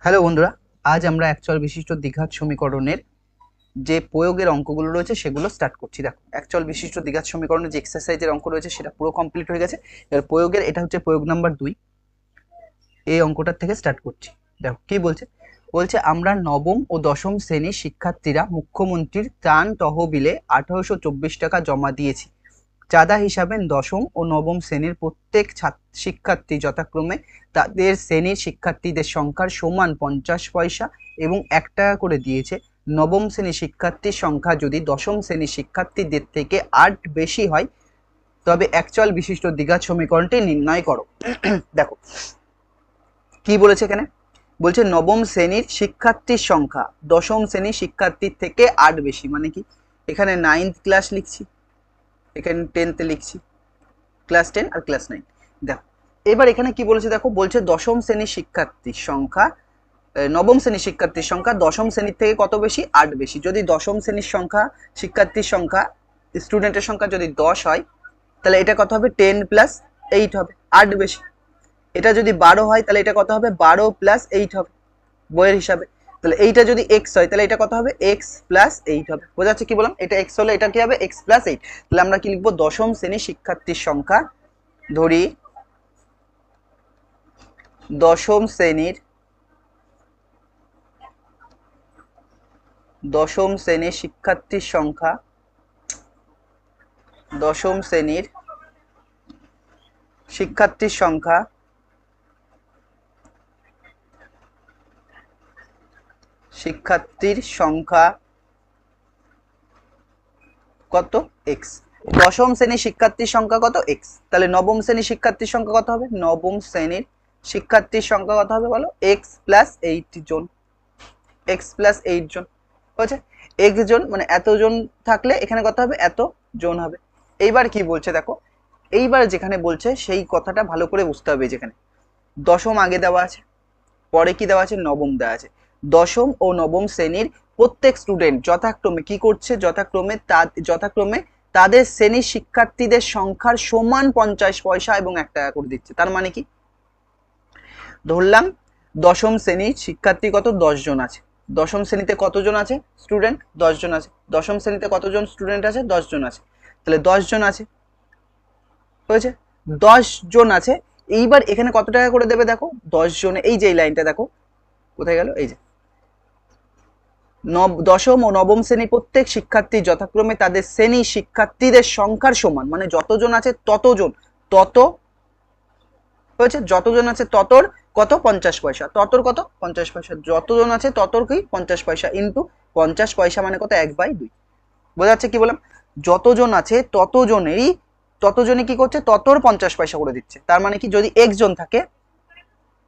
Hello বন্ধুরা, আজ আমরা অ্যাকচুয়াল বিশিষ্ট দ্বিঘাত সমীকরণের যে প্রয়োগের অঙ্কগুলো রয়েছে সেগুলো স্টার্ট করছি। দেখো, অ্যাকচুয়াল বিশিষ্ট দ্বিঘাত সমীকরণের যে এক্সারসাইজের অঙ্ক রয়েছে সেটা পুরো কমপ্লিট হয়ে গেছে। এবার প্রয়োগের এটা হচ্ছে প্রয়োগ নাম্বার 2। এই অঙ্কটার থেকে স্টার্ট করছি। দেখো কি বলছে, বলছে আমরা নবম ও দশম শ্রেণীর শিক্ষার্থীরা মুখ্যমন্ত্রীর ত্রাণ তহবিলে 1824 টাকা জমা দিয়েছি। চাঁদা হিসাবে দশম ও নবম শ্রেণীর প্রত্যেক শিক্ষার্থী যথাক্রমে তাদের শ্রেণীর শিক্ষার্থীদের সংখ্যার সমান 50 পয়সা এবং 1 টাকা করে দিয়েছে। নবম শ্রেণীর শিক্ষার্থীর সংখ্যা যদি দশম শ্রেণীর শিক্ষার্থীদের থেকে 8 বেশি হয় তবে অ্যাকচুয়াল বিশিষ্ট দ্বিঘাত সমীকরণটি নির্ণয় করো। দেখো কি বলেছে এখানে, বলছে নবম শ্রেণীর শিক্ষার্থীর সংখ্যা দশম শ্রেণীর শিক্ষার্থীর থেকে 8 বেশি, মানে কি এখানে 9th ক্লাস লিখছি, এখানে 10th লিখছি, ক্লাস 10 আর ক্লাস 9। দেখো এবার এখানে কি বলেছে, দেখো বলছে দশম শ্রেণীর শিক্ষার্থীর সংখ্যা নবম শ্রেণীর শিক্ষার্থীর সংখ্যা দশম শ্রেণীর থেকে কত বেশি, 8 বেশি। যদি দশম শ্রেণীর সংখ্যা শিক্ষার্থীর সংখ্যা স্টুডেন্টের সংখ্যা যদি 10 হয় তাহলে এটা কত হবে, 10 প্লাস 8 হবে, 8 বেশি। এটা যদি 12 হয় তাহলে এটা কত হবে, 12 প্লাস 8 হবে বইয়ের হিসাবে। তাহলে এইটা যদি x হয় তাহলে এটা কত হবে, x প্লাস 8 হবে। বোঝা যাচ্ছে কি বললাম, এটা x হলে এটা কি হবে, x প্লাস 8। তাহলে আমরা কি লিখবো, দশম শ্রেণীর শিক্ষার্থীর সংখ্যা, ধরি দশম শ্রেণীর শিক্ষার্থীর সংখ্যা, দশম শ্রেণীর শিক্ষার্থীর সংখ্যা কত, x। দশম শ্রেণীর শিক্ষার্থীর সংখ্যা কত, x। তাহলে নবম শ্রেণীর শিক্ষার্থীর সংখ্যা কত হবে, নবম শ্রেণীর শিক্ষার্থীর সংখ্যা কত হবে বলো, x প্লাস 8 জন, x প্লাস 8 জন হচ্ছে x জন, মানে এতজন থাকলে এখানে কত হবে, এত জন হবে। এইবার কি বলছে দেখো, এইবার যেখানে বলছে সেই কথাটা ভালো করে বুঝতে হবে। যেখানে দশম আগে দেওয়া আছে, পরে কি দেওয়া আছে, নবম দেওয়া আছে। দশম ও নবম শ্রেণীর প্রত্যেক স্টুডেন্ট যথাক্রমে কি করছে, যথাক্রমে তাদের শ্রেণীর শিক্ষার্থীদের সংখ্যার সমান 50 পয়সা এবং 1 টাকা করে দিচ্ছে। তার মানে কি, ধরলাম দশম শ্রেণীর শিক্ষার্থী কত, 10 জন আছে। দশম শ্রেণীতে কতজন আছে স্টুডেন্ট, 10 জন আছে। দশম শ্রেণীতে কতজন স্টুডেন্ট আছে, 10 জন আছে। তাহলে 10 জন আছে, হয়েছে 10 জন আছে। এইবার এখানে কত টাকা করে দেবে দেখো, 10 জনে, এই যে এই লাইনটা দেখো কোথায় গেল, এই যে দশম ও নবম শ্রেণী প্রত্যেক শিক্ষার্থী যথাক্রমে তাদের শ্রেণী শিক্ষার্থীদের সংখ্যার সমান, মানে যতজন আছে ততজন, তত হয়েছে যতজন আছে ততর কত, 50 পয়সা, ততর কত 50 পয়সা, যতজন আছে ততর কি 50 পয়সা ইন্টু 50 পয়সা মানে কত, 1/2। বোঝা যাচ্ছে কি বললাম, যতজন আছে ততজনই কি করছে, ততর 50 পয়সা করে দিচ্ছে। তার মানে কি, যদি x জন থাকে,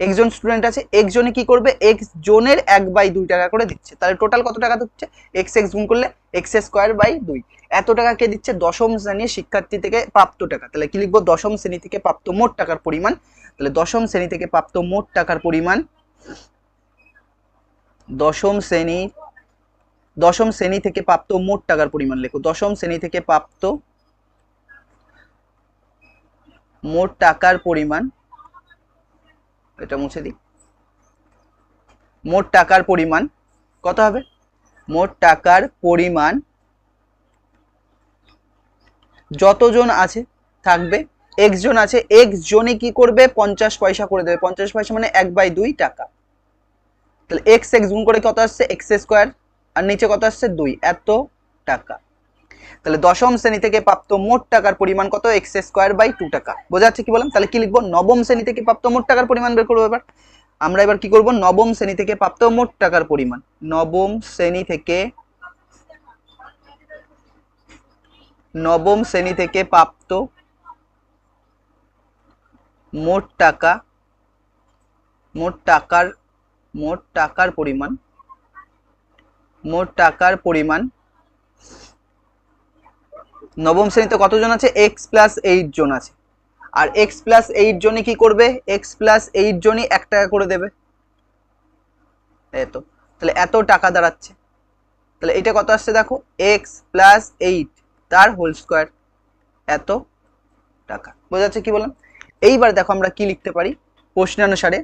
একজন স্টুডেন্ট আছে, x জনে কি করবে, x জনের 1/2 টাকা করে দিচ্ছে। তাহলে টোটাল কত টাকা দিচ্ছে, x গুণ করলে x স্কয়ার বাই 2, এত টাকা কে দিচ্ছে, দশম শ্রেণীর শিক্ষার্থী থেকে প্রাপ্ত টাকা। তাহলে কি লিখবো, দশম শ্রেণী থেকে প্রাপ্ত মোট টাকার পরিমাণ। তাহলে দশম শ্রেণী থেকে প্রাপ্ত মোট টাকার পরিমাণ, দশম শ্রেণী থেকে প্রাপ্ত মোট টাকার পরিমাণ লেখো, দশম শ্রেণী থেকে প্রাপ্ত মোট টাকার পরিমাণ, এটা মুছে দিই, মোট টাকার পরিমাণ কত হবে, মোট টাকার পরিমাণ যতজন আছে থাকবে, x জন আছে, x জনে কি করবে, 50 পয়সা করে দেবে। 50 পয়সা মানে 1/2 টাকা। তাহলে x গুণ করে কত আসছে, x স্কয়ার, আর নিচে কত আসছে, 2, এত টাকা। তাহলে দশম শ্রেণী থেকে প্রাপ্ত মোট টাকার পরিমাণ কত, x স্কয়ার বাই 2 টাকা। বোঝা যাচ্ছে কি বললাম, তাহলে কি লিখবো, নবম শ্রেণী থেকে প্রাপ্ত মোট টাকার পরিমাণ বের করবো। আমরা এবার কি করব, নবম শ্রেণী থেকে প্রাপ্ত মোট টাকার পরিমাণ, নবম শ্রেণী থেকে প্রাপ্ত মোট টাকার পরিমাণ, নবম শ্রেণীতে কতজন আছে, x প্লাস 8 জন আছে। আর x প্লাস 8 জনে কি করবে, x প্লাস 8 জনই 1 টাকা করে দেবে, এত। তাহলে এত টাকা দাঁড়াচ্ছে। তাহলে এটা কত আসছে দেখো, x প্লাস 8 তার হোল স্কয়ার, এত টাকা। বোঝা যাচ্ছে কি বললাম। এইবার দেখো আমরা কি লিখতে পারি প্রশ্নানুসারে,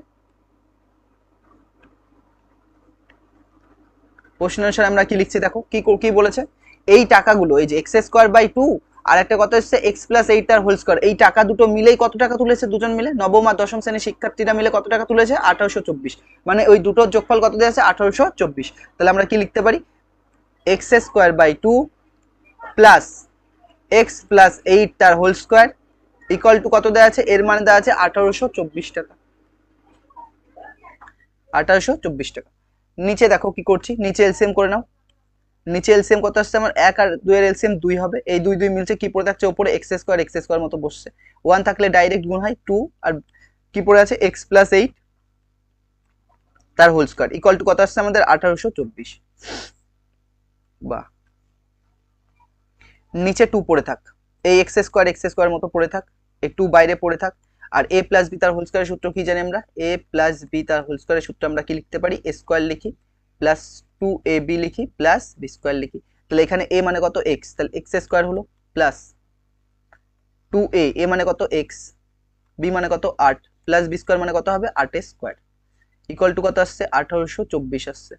প্রশ্ন অনুসারে আমরা কি লিখছি দেখো, কি বলেছে, এই টাকাগুলো এই যে এক্স স্কোয়ার বাই 2 আর একটা কত হচ্ছে এক্স প্লাস 8 তার হোল স্কোয়ার, এই টাকা দুটো মিলেই কত টাকা তুলেছে, দুজন মিলে নবম আর দশম শ্রেণীর শিক্ষার্থীরা মিলে কত টাকা তুলেছে, 1824। মানে ওই দুটোর যোগফল কত দেওয়া আছে, 1824। তাহলে আমরা কি লিখতে পারি, x square by 2 plus x plus 8 তার হোল স্কোয়ার ইকুয়াল টু কত দেওয়া আছে, এর মানে দেওয়া আছে 1824 টাকা, 1824 টাকা। নিচে দেখো কি করছি, নিচে এলসিএম করে নাও। নিচে এলসিএম কত আসছে আমার, 1 আর 2 এর এলসিএম 2 হবে, এই 2 2 মিলছে, কি পড়ে থাকছে উপরে এক্স স্কোয়ার মতো বসছে, 1 থাকলে ডাইরেক্ট গুণ হয় 2, আর কি পড়ে আছে এক্স প্লাস 8 তার হোল স্কোয়ার ইকুয়াল টু কত আসছে আমাদের 1824। বাহ, নিচে 2 পড়ে থাক, এই এক্স স্কোয়ার মতো পড়ে থাক, এই 2 বাইরে পড়ে থাক। আর এ প্লাস বি তার হোল স্কোয়ারের সূত্র কি জানি আমরা, এ প্লাস বি তার হোল স্কোয়ারের সূত্র আমরা কি লিখতে পারি, এ স্কোয়ার লিখি প্লাস 2ab লিখি প্লাস বি স্কোয়ার লিখি। তাহলে এখানে এ মানে কত এক্স, তাহলে এক্স স্কোয়ার হলো প্লাস 2a, এ মানে কত এক্স, বি মানে কত 8 প্লাস বি স্কোয়ার মানে কত হবে 8 স্কোয়ার ইকুয়াল টু কত আসছে 1824 আসছে।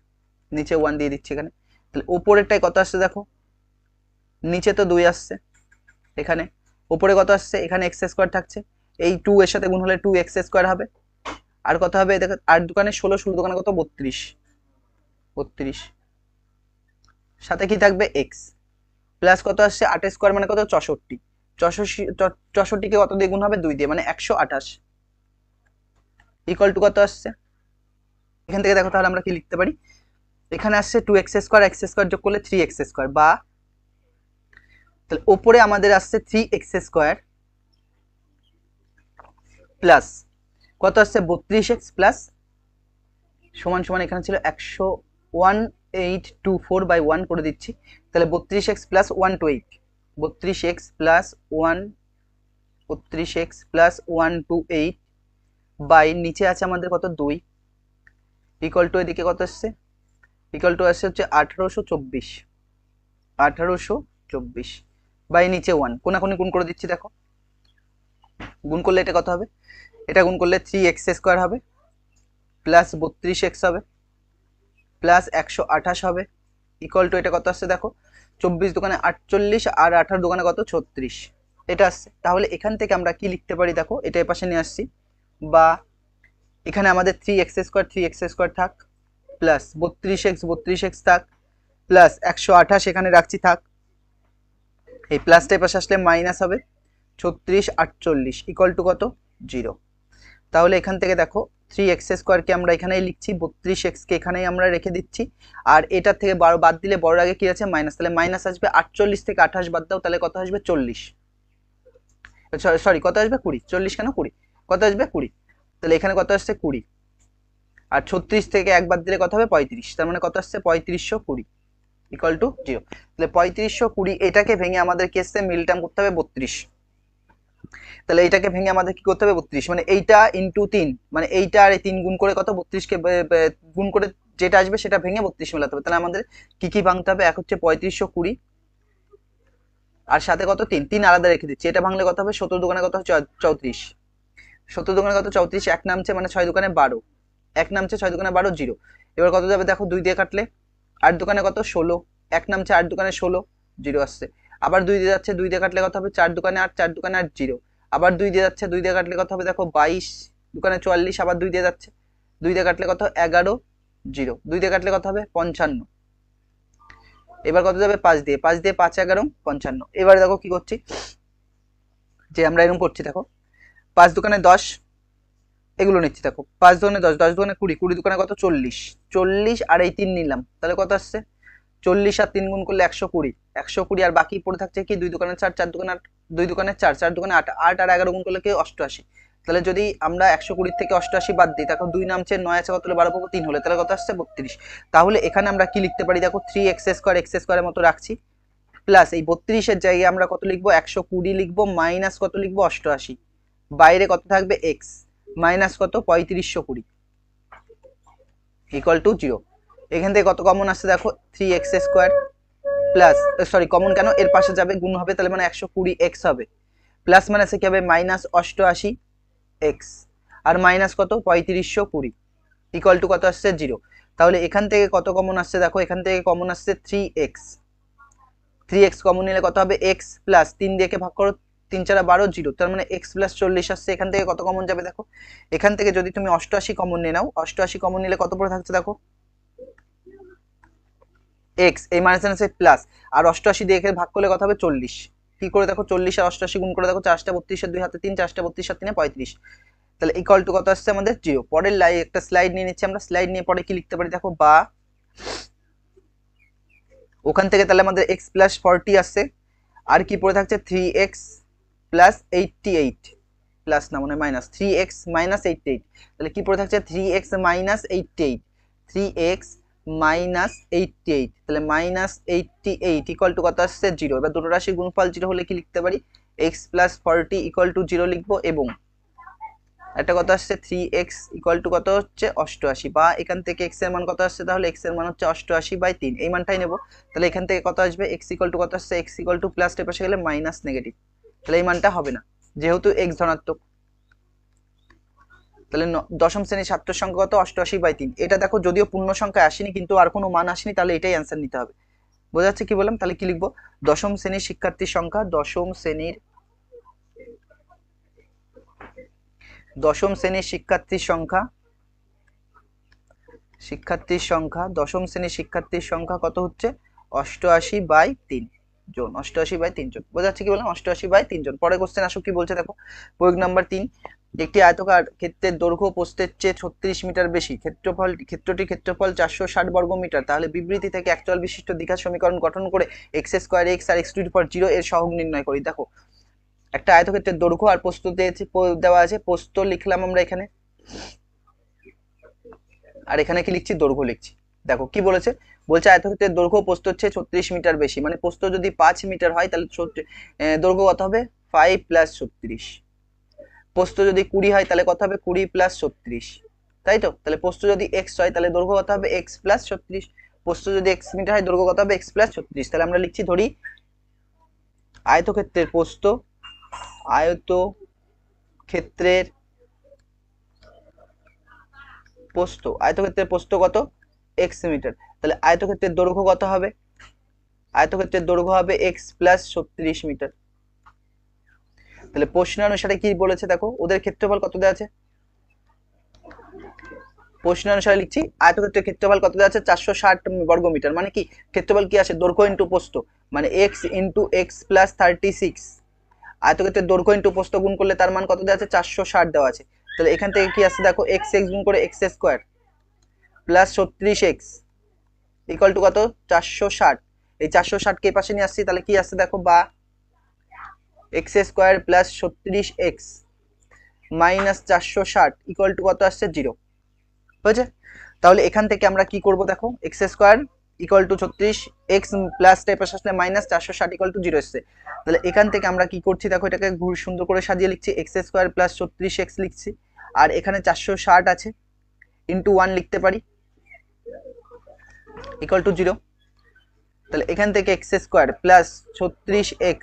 নিচে 1 দিয়ে দিচ্ছি এখানে। তাহলে উপরেরটাই কত আসছে দেখো, নিচে তো 2 আসছে, এখানে উপরে কত আসছে, এখানে এক্স স্কোয়ার থাকছে, এই 2 এর সাথে গুণ হলে 2 এক্স স্কোয়ার হবে, আর কত হবে দেখো 8 দোকানে 16, 16 দোকানে কত 32, 32 সাথে কি থাকবে এক্স প্লাস কত আসছে 8 স্কোয়ার মানে কত 64, 64 কে কত দিয়ে গুণ হবে 2 দিয়ে, মানে 128 ইকুয়াল টু কত আসছে, এখান থেকে দেখো তাহলে আমরা কি লিখতে পারি, এখানে আসছে 2 এক্স স্কোয়ার যোগ করলে 3 এক্স স্কোয়ার, বা তাহলে উপরে আমাদের আসছে 3 এক্স স্কোয়ার প্লাস কত আসছে 32 এক্স প্লাস সমান সমান এখানে ছিল 11824 বাই 1 করে দিচ্ছি, তাহলে 32 x plus 128, 32 x plus 128 by নিচে আছে আমাদের কত 2 ইকুয়াল টু এদিকে কত আসছে, ইকুয়াল টু আসছে হচ্ছে 1824 বাই নিচে 1, কোনাকুনি গুণ করে দিচ্ছি দেখো, গুণ করলে এটা কত হবে, এটা গুণ করলে 3 এক্স স্কোয়ার হবে প্লাস 32 এক্স হবে প্লাস 128 হবে ইকুয়াল টু এটা কত আসছে দেখো, 24 দোকানে 48 আর 18 দোকানে কত 36, এটা আসছে। তাহলে এখান থেকে আমরা কি লিখতে পারি দেখো, এটা এর পাশে নিয়ে আসছি, বা এখানে আমাদের 3 এক্স স্কোয়ার থাক প্লাস 32 এক্স থাক প্লাস 128 এখানে রাখছি থাক, এই প্লাসটা এর পাশে আসলে মাইনাস হবে 36 48 ইকুয়াল টু কত 0। তাহলে এখান থেকে দেখো 3 এক্স স্কোয়ারকে আমরা এখানেই লিখছি, 32 এক্স কে এখানেই আমরা রেখে দিচ্ছি, আর এটার থেকে 12 বাদ দিলে বড় আগে কি আছে মাইনাস, তাহলে মাইনাস আসবে 48 থেকে 28 বাদ দাও, তাহলে কত আসবে 40, সরি কত আসবে 20, 40 কেন 20, কত আসবে 20, তাহলে এখানে কত আসছে 20, আর 36 থেকে 1 বাদ দিলে কত হবে 35, তার মানে কত আসছে 3520 ইকুয়াল টু 0। তাহলে 3520 এটাকে ভেঙে আমাদের কি আসছে মিল টার্ম করতে হবে 32, তাহলে এইটাকে ভেঙে আমাদের কি করতে হবে 32, মানে এইটা ইনটু 3, মানে এইটা আর এই 3 গুণ করে কত 32 কে গুণ করে যেটা আসবে সেটা ভেঙে 32 মেলাতে হবে। তাহলে আমাদের কি কি ভাঙতে হবে, এক হচ্ছে 3520 আর সাথে কত 3 3 আলাদা রেখে দিচ্ছি, এটা ভাঙলে কত হবে 17 দোকানে কত 34, 17 দোকানে কত 34, এক নামছে মানে 6 দোকানে 12, এক নামছে 6 দোকানে 12 0, এবার কত যাবে দেখো 2 দিয়ে কাটলে 8 দোকানে কত 16, এক নামছে 8 দোকানে 16 0 আসছে, আবার 2 দিয়ে যাচ্ছে 2 দিয়ে কাটলে কত হবে 4 দোকানে 8, 4 দোকানে 8 0, আবার 2 দিয়ে যাচ্ছে 2 দিয়ে কাটলে কত হবে দেখো 22 দোকানে 44, আবার 2 দিয়ে যাচ্ছে 2 দিয়ে কাটলে কত 11 0, 2 দিয়ে কাটলে কত হবে 55, এবার কত যাবে 5 দিয়ে 5 11 55, এবারে দেখো কি করছি, যে আমরা এরকম করছি দেখো 5 দোকানে 10 এগুলো নিচ্ছি দেখো, 5 দোকানে 10, 10 দোকানে 20, 20 দোকানে কত 40, 40 আর এই 3 নিলাম, তাহলে কত আসছে 40 আর 3 গুণ করলে 120, 120 আর বাকি পড়ে থাকছে কি 2 দোকানে 4, 4 দোকানে 8, 2 দোকানে 4, 4 দোকানে 8, 8 আর 11 গুণ করলে কি 88, তাহলে যদি আমরা 120 থেকে 88 বাদ দিই তখন 2 নামছে 9 আছে কত হলে 12 পাবো 3 হলে, তাহলে কত আসছে 32। তাহলে এখানে আমরা কি লিখতে পারি দেখো 3 এক্স স্কোয়ারের মতো রাখছি প্লাস এই 32 এর জায়গায় আমরা কত লিখবো 120 লিখবো মাইনাস কত লিখবো 88, বাইরে কত থাকবে এক্স মাইনাস কত 3520 ইকুয়াল টু 0। এখান থেকে কত কমন আসছে দেখো 3 x square plus sorry common কেন, এর পাশে যাবে গুণ হবে, তাহলে মানে 120 এক্স হবে প্লাস মানে কি হবে মাইনাস 88 এক্স আর মাইনাস কত 3520 ইকুয়াল টু কত আসছে 0। তাহলে এখান থেকে কত কমন আসছে দেখো, এখান থেকে কমন আসছে 3x। 3x কমন নিলে কত হবে, x প্লাস 3 দিয়ে ভাগ করো, 3 4 12 0, তার মানে x প্লাস 40 আসছে। এখান থেকে কত কমন যাবে দেখো, এখান থেকে যদি তুমি 88 কমন নিয়ে নাও, 88 কমন নিলে কত পড়ে থাকছে দেখো, x, এই মাইনাস মাইনাসে প্লাস, আর 88 দিয়ে ভাগ করলে কত হবে 40। কি করে দেখো, 40 আর 88 গুণ করে দেখো, 4টা 32 এর 2 হাতে 3, 4টা 32 আর 3 35। তাহলে ইকুয়াল টু কত আসছে আমাদের 0। পরের একটা স্লাইড নিয়ে নিচ্ছি আমরা, স্লাইড নিয়ে পরে কি লিখতে পারি দেখো, বা ওখান থেকে তাহলে আমাদের x প্লাস 40 আসছে, আর কি পড়ে থাকছে 3x প্লাস 88, প্লাস না মানে মাইনাস, 3x মাইনাস 88, তাহলে কি পড়ে থাকছে 3x মাইনাস 88, 3x মাইনাস 88, তাহলে মাইনাস 88 ইকুয়াল টু কত আসছে 0। এবার দুটো রাশি গুণফল 0 হলে কি লিখতে পারি, x প্লাস 40 ইকুয়াল টু 0 লিখবো, এবং একটা কথা আসছে 3x ইকুয়াল টু কত হচ্ছে 88, বা এখান থেকে x এর মান কত আসছে, তাহলে x এর মান হচ্ছে 88/3, এই মানটাই নেব। তাহলে এখান থেকে কত আসবে, x ইকুয়াল টু কত আসছে, x ইকুয়াল টু প্লাস এর পাশে গেলে মাইনাস নেগেটিভ, তাহলে এই মানটা হবে না যেহেতু x ধনাত্মক। তাহলে দশম শ্রেণীর ছাত্র সংখ্যা কত, 88/3। এটা দেখো যদিও পূর্ণ সংখ্যায় আসেনি, কিন্তু আর কোনো মান আসেনি, তাহলে এটাই অ্যান্সার নিতে হবে। বোঝা যাচ্ছে কি বললাম? তাহলে কি লিখবো, দশম শ্রেণীর শিক্ষার্থীর সংখ্যা, দশম শ্রেণীর শিক্ষার্থীর সংখ্যা দশম শ্রেণীর শিক্ষার্থীর সংখ্যা কত হচ্ছে 88/3 জন, 88/3 জন। বোঝা যাচ্ছে কি বললাম, 88/3 জন। পরে কোশ্চেন আসো কি বলছে দেখো, প্রয়োগ নাম্বার 3, একটি আয়তকার ক্ষেত্রের দৈর্ঘ্য প্রস্থের চেয়ে 36 মিটার বেশি, ক্ষেত্রটির ক্ষেত্রফল 460 বর্গ মিটার, তাহলে বিবৃতি থেকে একচল বিশিষ্ট দ্বিঘাত সমীকরণ গঠন করে x² x আর x⁴ এর সহগ নির্ণয় করি। দেখো একটা আয়তক্ষেত্রের দৈর্ঘ্য আর প্রস্থ দেওয়া আছে, প্রস্থ লিখলাম আমরা এখানে, আর এখানে কি লিখছি, দৈর্ঘ্য লিখছি। দেখো কি বলেছে, বলছে আয়তক্ষেত্রের দৈর্ঘ্য প্রস্থ হচ্ছে 36 মিটার বেশি, মানে প্রস্থ যদি 5 মিটার হয় তাহলে দৈর্ঘ্য কত হবে 5 + 36, প্রস্থ যদি 20 হয় তাহলে কত হবে 20 + 36, তাই তো? তাহলে প্রস্থ যদি x হয় তাহলে দৈর্ঘ্য কত হবে x + 36, প্রস্থ যদি x মিটার হয় দৈর্ঘ্য কত হবে x + 36। তাহলে আমরা লিখছি, ধরি আয়তক্ষেত্রের প্রস্থ কত x মিটার, তাহলে আয়তক্ষেত্রের দৈর্ঘ্য কত হবে, আয়তক্ষেত্রের দৈর্ঘ্য হবে x + 36 মিটার। তাহলে প্রশ্ন অনুসারে কি বলেছে দেখো, ওদের ক্ষেত্রফল কত দেওয়া আছে, প্রশ্ন অনুসারে লিখছি আয়তক্ষেত্রের ক্ষেত্রফল কত দেওয়া আছে 460 বর্গ মিটার, মানে কি ক্ষেত্রফল কি আসে, দৈর্ঘ্য ইনটু প্রস্থ, মানে x × x + 36, আয়তক্ষেত্রের দৈর্ঘ্য ইনটু প্রস্থ গুণ করলে তার মান কত দেওয়া আছে 460 দেওয়া আছে। তাহলে এখান থেকে কি আসছে দেখো, x গুণ করে x² plus 36x equal to কত 460, এই 460 কে পাশে নিয়ে আসছি, তাহলে কি আসছে দেখো, বা x² plus 36x minus 460 equal to কত আসছে 0, বুঝেছে? তাহলে এখান থেকে আমরা কি করব দেখো, x² equal to 36x plus type আসলে মাইনাস 460 ইকুয়াল টু 0 এসছে। তাহলে এখান থেকে আমরা কি করছি দেখো, এটাকে সুন্দর করে সাজিয়ে লিখছি, x² প্লাস 36x লিখছি, আর এখানে 460 আছে, ইন্টু 1 লিখতে পারি, ইকুয়াল টু 0। তাহলে এখান থেকে x² প্লাস 36x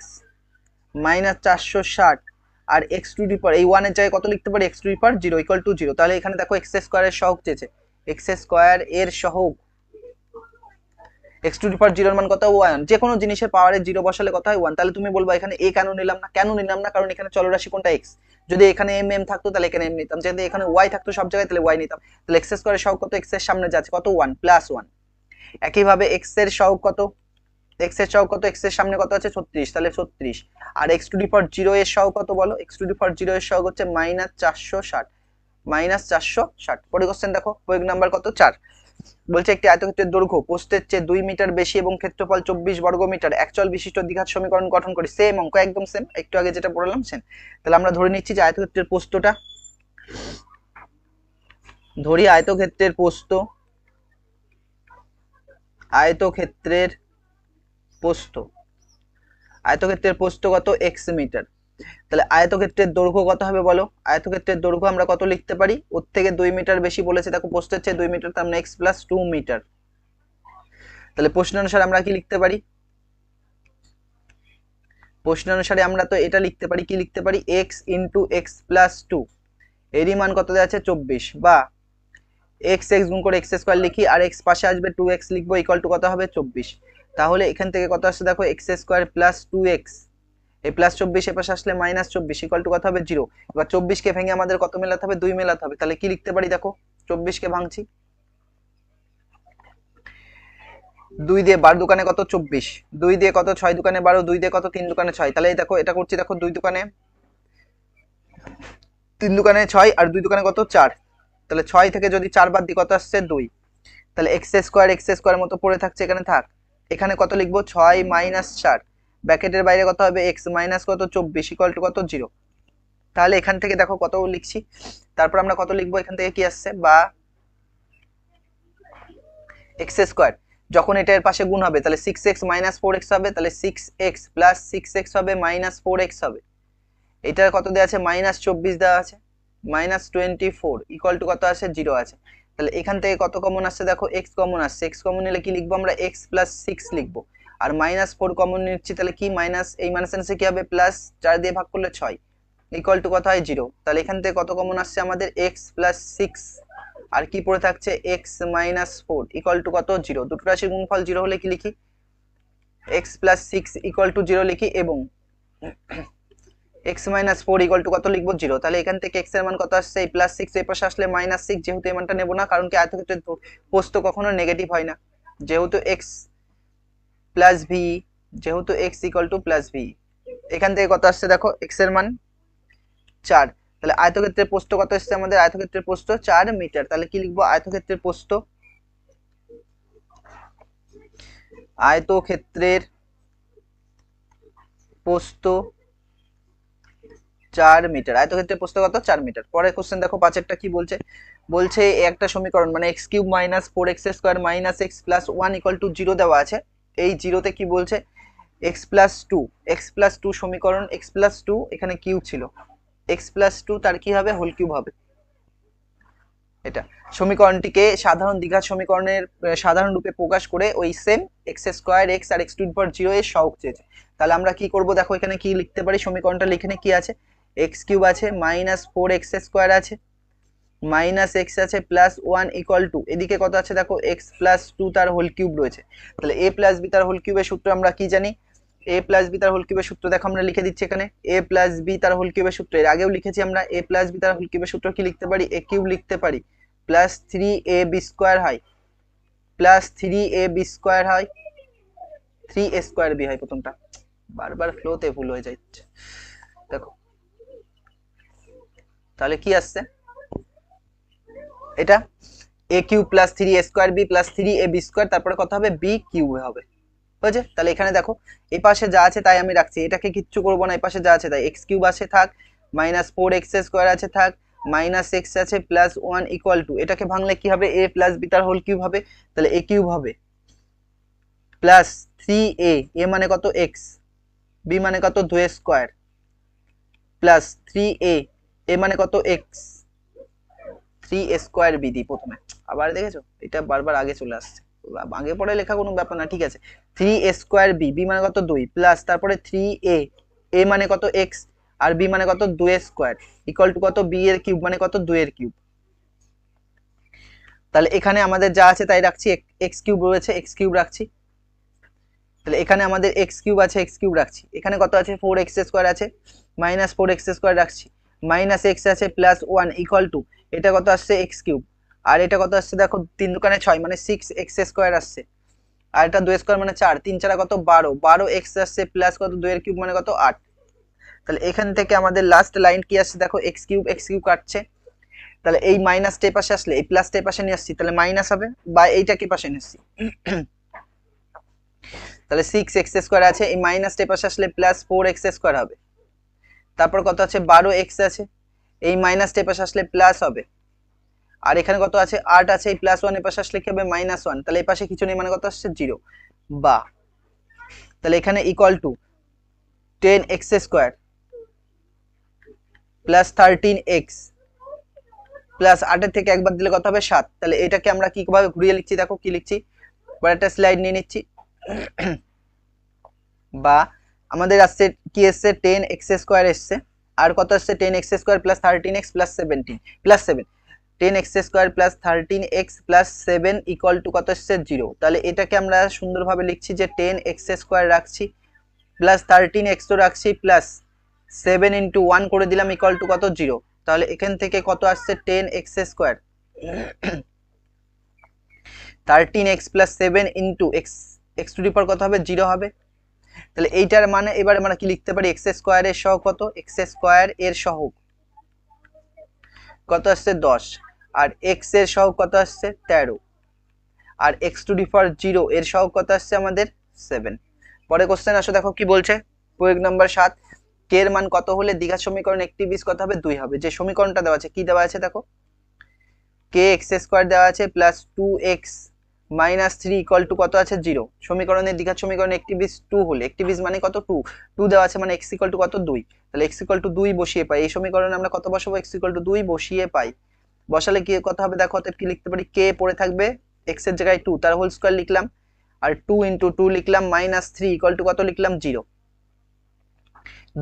মাইনাস 460 আর x⁴, এই 1 এর জায়গায় কত লিখতে পারি, x⁴ 0 ইকুয়াল টু 0। তাহলে এখানে দেখো x² এর সহগ চেয়েছে, x² এর সহগ, x⁴ 0 এর মান কত 1, যে কোনো জিনিসের পাওয়ারে 0 বসালে কত হয় 1। তাহলে তুমি বলবা এখানে a কেন নিলাম না, কারণ এখানে চলরাশি কোনটা x, যদি এখানে m থাকতো তাহলে এখানে m নিতাম, যদি এখানে y থাকতো সব জায়গায় তাহলে y নিতাম। তাহলে x² এর সহগ কত, x এর সামনে যাচ্ছে কত 1 প্লাস 1। একইভাবে x এর সহগ কত, x এর সহগ কত, x এর সামনে কত আছে 36, তাহলে 36, আর x⁴ 0 এর সহগ কত বলো, x⁴ 0 এর সহগ হচ্ছে -460। পরের কোশ্চেন দেখো, প্রয়োগ নাম্বার কত 4, বলছে একটি আয়তক্ষেত্রের দৈর্ঘ্য প্রস্থের চেয়ে 2 মিটার বেশি এবং ক্ষেত্রফল 24 বর্গ মিটার, একচল বিশিষ্ট দ্বিঘাত সমীকরণ গঠন করি। সেম অঙ্ক, একদম সেম, একটু আগে যেটা পড়লাম সেম। তাহলে আমরা ধরে নিচ্ছি যে আয়তক্ষেত্রের প্রস্থটা, ধরি আয়তক্ষেত্রের প্রস্থ কত x মিটার, তাহলে আয়তক্ষেত্রের দৈর্ঘ্য কত হবে বলো, আয়তক্ষেত্রের দৈর্ঘ্য আমরা কত লিখতে পারি, ওর থেকে 2 মিটার বেশি বলেছে, দেখো প্রস্থের চেয়ে 2 মিটার, তার মানে x + 2 মিটার। তাহলে প্রশ্ন অনুসারে আমরা কি লিখতে পারি, প্রশ্ন অনুসারে আমরা তো এটা লিখতে পারি, কি লিখতে পারি, x × x + 2, এরই মান কত দেওয়া আছে 24, বা এক্স এক্স গুণ করে এক্স স্কোয়ার লিখি, আর এক্স পাশে আসবে 2x লিখবো, ইকুয়াল টু কত হবে 24। তাহলে এখান থেকে কত আসছে দেখো, এক্স স্কোয়ার প্লাস 2x, এই প্লাস 24 এ পাশে আসলে মাইনাস 24, ইকুয়াল টু কত হবে 0। এবার 24 কে ভেঙে আমাদের কত মেলাতে হবে, 2 মেলাতে হবে। তাহলে কি লিখতে পারি দেখো, 24 কে ভাঙছি, 2 দিয়ে 12 দোকানে কত 24, 2 দিয়ে কত 6 দোকানে 12, 2 দিয়ে কত 3 দোকানে 6। তাহলে এই দেখো এটা করছি, দেখো 2 দোকানে 3 দোকানে 6 আর 2 দোকানে কত 4। তাহলে 6 থেকে যদি 4 বাদ দিই কত আসছে 2। তাহলে এক্স স্কোয়ার মতো পড়ে থাকছে, এখানে থাক। এখানে কত লিখবো, 6 মাইনাস 4, ব্র্যাকেটের বাইরে কত হবে এক্স মাইনাস কত 24, ইকুয়াল টু কত 0। তাহলে এখান থেকে দেখো কত লিখছি, তারপর আমরা কত লিখবো, এখান থেকে কি আসছে, বা এক্স স্কোয়ার যখন এটা এর পাশে গুণ হবে তাহলে 6x মাইনাস 4x হবে, তাহলে 6x প্লাস 6x হবে মাইনাস 4x হবে। এটার কত দেওয়া আছে, মাইনাস 24 দেওয়া আছে, মাইনাস 24, ইকুয়াল টু কত আছে 0 আছে। তাহলে এখান থেকে কত কমন আসছে দেখো, x কমন আসছে, x কমন নিলে কি লিখবো আমরা, x প্লাস 6 লিখবো। আর মাইনাস 4 কমন নিচ্ছি, তাহলে কি মাইনাস, এই মাইনাস কি হবে প্লাস, 4 দিয়ে ভাগ করলে 6, ইকুয়াল টু কত হয় 0। তাহলে এখান থেকে কত কমন আসছে আমাদের, x প্লাস 6 আর কি পড়ে থাকছে x মাইনাস 4, ইকুয়াল টু কত 0। দুটো রাশির গুণফল 0 হলে কি লিখি, x প্লাস 6 ইকুয়াল টু 0 লিখি, এবং x মাইনাস 4 ইকুয়াল টু কত লিখবো 0। তাহলে এখান থেকে x এর মান কত আসছে, এই প্লাস 6 এর পাশে আসলে মাইনাস 6, যেহেতু এই মানটা নেব না, কারণ কি আয়তক্ষেত্রের প্রস্থ কখনো নেগেটিভ হয় না, যেহেতু x প্লাস v, যেহেতু x equal two plus v। এখান থেকে কত আসছে দেখো, x এর মান 4। তাহলে আয়তক্ষেত্রের প্রস্থ কত আসছে আমাদের, আয়তক্ষেত্রের প্রস্থ 4 মিটার। তাহলে কি লিখবো, আয়তক্ষেত্রের প্রস্থ, আয়তক্ষেত্রের প্রস্থ 4 মিটার, আয়তক্ষেত্রের প্রস্থ কত 4 মিটার। পরের কোশ্চেন দেখো, পাঁচেরটা কি বলছে, বলছে একটা সমীকরণ মানে x cube minus 4x square minus x plus 1 equal to 0 দেওয়া আছে। এই 0তে কি বলছে, x প্লাস 2 সমীকরণ, x প্লাস 2 এখানে কিউব ছিল, x প্লাস 2 তার কি হবে, হোল কিউব হবে। এটা সমীকরণটিকে সাধারণ দ্বিঘাত সমীকরণের সাধারণ রূপে প্রকাশ করে ওই সেম এক্স স্কোয়ার এক্স আর এক্স টু দি পাওয়ার 0 এর সহগ চেয়েছে। তাহলে আমরা কি করব দেখো, এখানে কি লিখতে পারি, সমীকরণটা এখানে কি আছে, এক্স কিউব আছে মাইনাস 4x স্কোয়ার আছে মাইনাস এক্স আছে প্লাস 1 ইকুয়াল টু, এদিকে কত আছে দেখো, এক্স প্লাস 2 তার হোল কিউব রয়েছে। তাহলে এ প্লাস বি তার হোল কিউবের সূত্র আমরা কি জানি, এ প্লাস বি তার হোল কিউবের সূত্র দেখো আমরা লিখে দিচ্ছি এখানে, এ প্লাস বি তার হোল কিউবের সূত্র এর আগেও লিখেছি আমরা, এ প্লাস বি তার হোল কিউবের সূত্র কি লিখতে পারি, এ কিউব লিখতে পারি প্লাস 3ab স্কোয়ার হয়, প্লাস 3ab স্কোয়ার হয়, 3a স্কোয়ার বি হয়। প্রথমটা বারবার ফ্লোতে ভুল হয়ে যাচ্ছে দেখো। তাহলে কি আসছে এটা, a cube plus 3a square b plus 3ab square, তারপরে কত হবে, b কিউব হবে, বুঝেছে। তাহলে এখানে দেখো এই পাশে যা আছে তাই আমি রাখছি, এটাকে কিচ্ছু করবো না, এই পাশে যা আছে তাই, এক্স কিউব আছে থাক, মাইনাস 4x স্কোয়ার আছে থাক, মাইনাস এক্স আছে প্লাস 1 ইকুয়াল টু, এটাকে ভাঙলে কি হবে, a প্লাস বি তার হোল কিউব হবে, তাহলে a কিউব হবে প্লাস 3a, a মানে কত x, b মানে কত 2 স্কোয়ার, প্লাস 3a, a মানে কত x, 3a স্কোয়ার বি দি প্রথমে, আবার দেখেছো এটা বারবার আগে চলে আসছে, আগে পরে লেখা কোনো ব্যাপার না, ঠিক আছে। 3a স্কোয়ার বি, বি মানে কত 2, প্লাস তারপরে 3a, a মানে কত x আর b মানে কত 2 স্কোয়ার, ইকুয়াল টু কত, b এর কিউব মানে কত 2 এর কিউব। তাহলে এখানে আমাদের যা আছে তাই রাখছি, x কিউব রয়েছে x কিউব রাখছি, তাহলে এখানে আমাদের x কিউব আছে x কিউব রাখছি, এখানে কত আছে 4x স্কোয়ার আছে মাইনাস 4x স্কোয়ার রাখছি, মাইনাস x আছে প্লাস 1 ইকুয়াল টু, এটা কত আসছে x কিউব, আর এটা কত আসছে দেখো 3 দোকানে 6 মানে 6x স্কোয়ার আসছে, আর এটা 2 স্কোয়ার মানে 4, 3 4 কত 12, 12x আসছে প্লাস কত 2 এর কিউব মানে কত 8। তাহলে এখান থেকে আমাদের লাস্ট লাইন কি আসছে দেখো, x কিউব কাটছে, তাহলে এই মাইনাস টেপ পাশে আসলে এই প্লাস টেপ পাশে নিয়ে আসছি, তাহলে মাইনাস হবে, বা এইটাকে পাশে নিয়ে আসছি, তাহলে 6x স্কোয়ার আছে, এই মাইনাস টেপ পাশে আসলে প্লাস 4x স্কোয়ার হবে, তারপর কত আছে 12x আছে, এই মাইনাস টেপ পাশে আসলে প্লাস হবে, আর এখানে কত আছে 8 আছে, এই প্লাস 1 এর পাশে আসলে কি হবে -1, তাহলে এই পাশে কিছু নেই মানে কত আসছে 0, বা তাহলে এখানে equal to 10x square plus 13x plus 8 এর থেকে একবার দিলে কত হবে 7। তাহলে এটাকে আমরা কি ভাবে ঘুরিয়ে লিখছি দেখো, কি লিখছি, পরে একটা স্লাইড নিয়ে নিচ্ছি, বা আমাদের আসছে কি এসছে 10x স্কোয়ার এসছে, আর কত আসছে 10x square plus 13x plus 17 plus 7, 10x² plus 13x + 7 = কত আসছে 0। তাহলে এটাকে আমরা সুন্দরভাবে লিখছি যে 10x² রাখছি প্লাস 13x তো রাখছি প্লাস 7 × 1 করে দিলাম = কত 0। তাহলে এখান থেকে কত আসছে 10x², 13x + 7 × x² কত হবে 0 হবে। তাহলে এইটার মানে এবার আমরা কি লিখতে পারি, x² এর সহগ কত, x² এর সহগ কত আসছে 10 আর x এর সহগ কত আসছে 13 আর x⁴ এর সহগ কত আসছে আমাদের 7। পরে কোশ্চেন আসো, দেখো কি বলছে, প্রয়োগ নাম্বার 7, কে এর মান কত হলে দ্বিঘাত সমীকরণ একটি বীজ কত হবে 2 হবে। যে সমীকরণটা দেওয়া আছে, কি দেওয়া আছে দেখো, kx² দেওয়া আছে প্লাস 2x - 3 = কত আছে 0। সমীকরণের দ্বিঘাত সমীকরণ একটি বীজ 2 হলে, একটি বীজ মানে কত 2, 2 দেওয়া আছে মানে x = কত 2। তাহলে x = 2 বসিয়ে পাই, এই সমীকরণে আমরা কত বসাবো, x = 2 বসিয়ে পাই। বসালে কি কত হবে দেখো, অতএব কি লিখতে পারি, k পড়ে থাকবে x এর জায়গায় 2 তার হোল স্কয়ার লিখলাম আর 2 × 2 লিখলাম -3 = কত লিখলাম 0।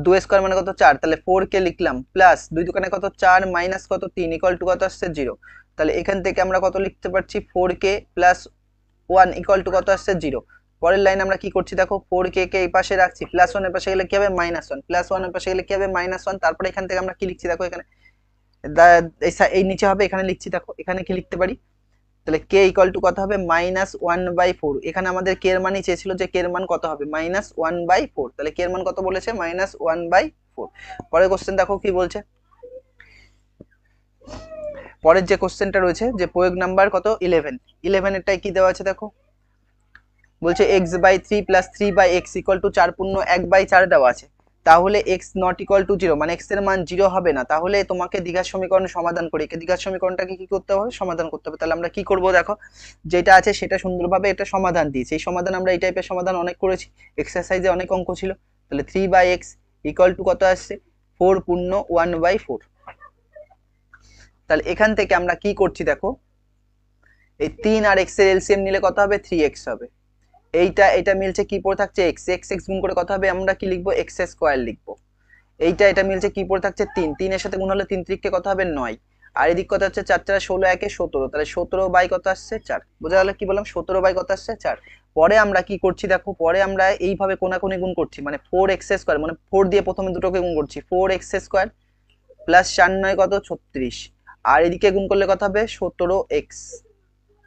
2² মানে কত 4, তাহলে 4k লিখলাম প্লাস 2 দোকানে কত 4 মাইনাস কত 3 = কত আসছে 0। তাহলে এখান থেকে আমরা কত লিখতে পারছি 4k + 1 = কত আসছে 0। পরের লাইন আমরা কি করছি দেখো, 4k কে এই পাশে রাখছি, প্লাস 1 এর পাশে গেলে কি হবে -1, প্লাস 1 এর পাশে গেলে কি হবে -1। তারপরে এখান থেকে আমরা কি লিখছি দেখো, এখানে এই নিচে হবে, এখানে লিখছি দেখো, এখানে কি লিখতে পারি, তাহলে k = কত হবে -1/4। এখানে আমাদের k এর মানই চেয়েছিল যে k এর মান কত হবে -1/4। তাহলে k এর মান কত বলেছে -1/4। পরের কোশ্চেন দেখো কি বলছে, পরের যে কোশ্চেনটা রয়েছে যে প্রয়োগ নাম্বার কত 11 এরটাই কি দেওয়া আছে দেখো, বলছে x/3 + 3/x = 4 × 1/4 দেওয়া আছে। তাহলে x ≠ 0 মানে x এর মান 0 হবে না। তাহলে তোমাকে দ্বিঘাত সমীকরণ সমাধান করে দ্বিঘাত সমীকরণটাকে কি করতে হবে, সমাধান করতে হবে। তাহলে আমরা কি করব দেখো, যেটা আছে সেটা সুন্দরভাবে এটা সমাধান দিয়েছি। এই সমাধান আমরা এই টাইপের সমাধান অনেক করেছি, এক্সারসাইজে অনেক অঙ্ক ছিল। তাহলে 3/x = কত আসছে 4 পূর্ণ 1/4। তাহলে এখান থেকে আমরা কি করছি দেখো, এই 3 আর x এর এলসিএম নিলে কত হবে 3x হবে। এটা মিলছে কি পড়ে থাকছে x, x গুণ করে কত হবে, আমরা কি লিখবো x² লিখবো। এটা মিলছে কি পড়ে থাকছে 3, 3 এর সাথে গুণ হলে 3 × 3 কত হবে 9 আর এদিক কত হচ্ছে 4 × 4 = 16, 1 = 17। তাহলে 17 কত আসছে 4। বোঝা গেল কি বললাম, 17 কত আসছে 4। পরে আমরা কি করছি দেখো, পরে আমরা এইভাবে কোনাকুনি গুণ করছি, মানে 4x² মানে 4 দিয়ে প্রথমে দুটোকে গুণ করছি, 4x² প্লাস 4 9 কত 36 আর এদিকে গুণ করলে কত হবে 17x,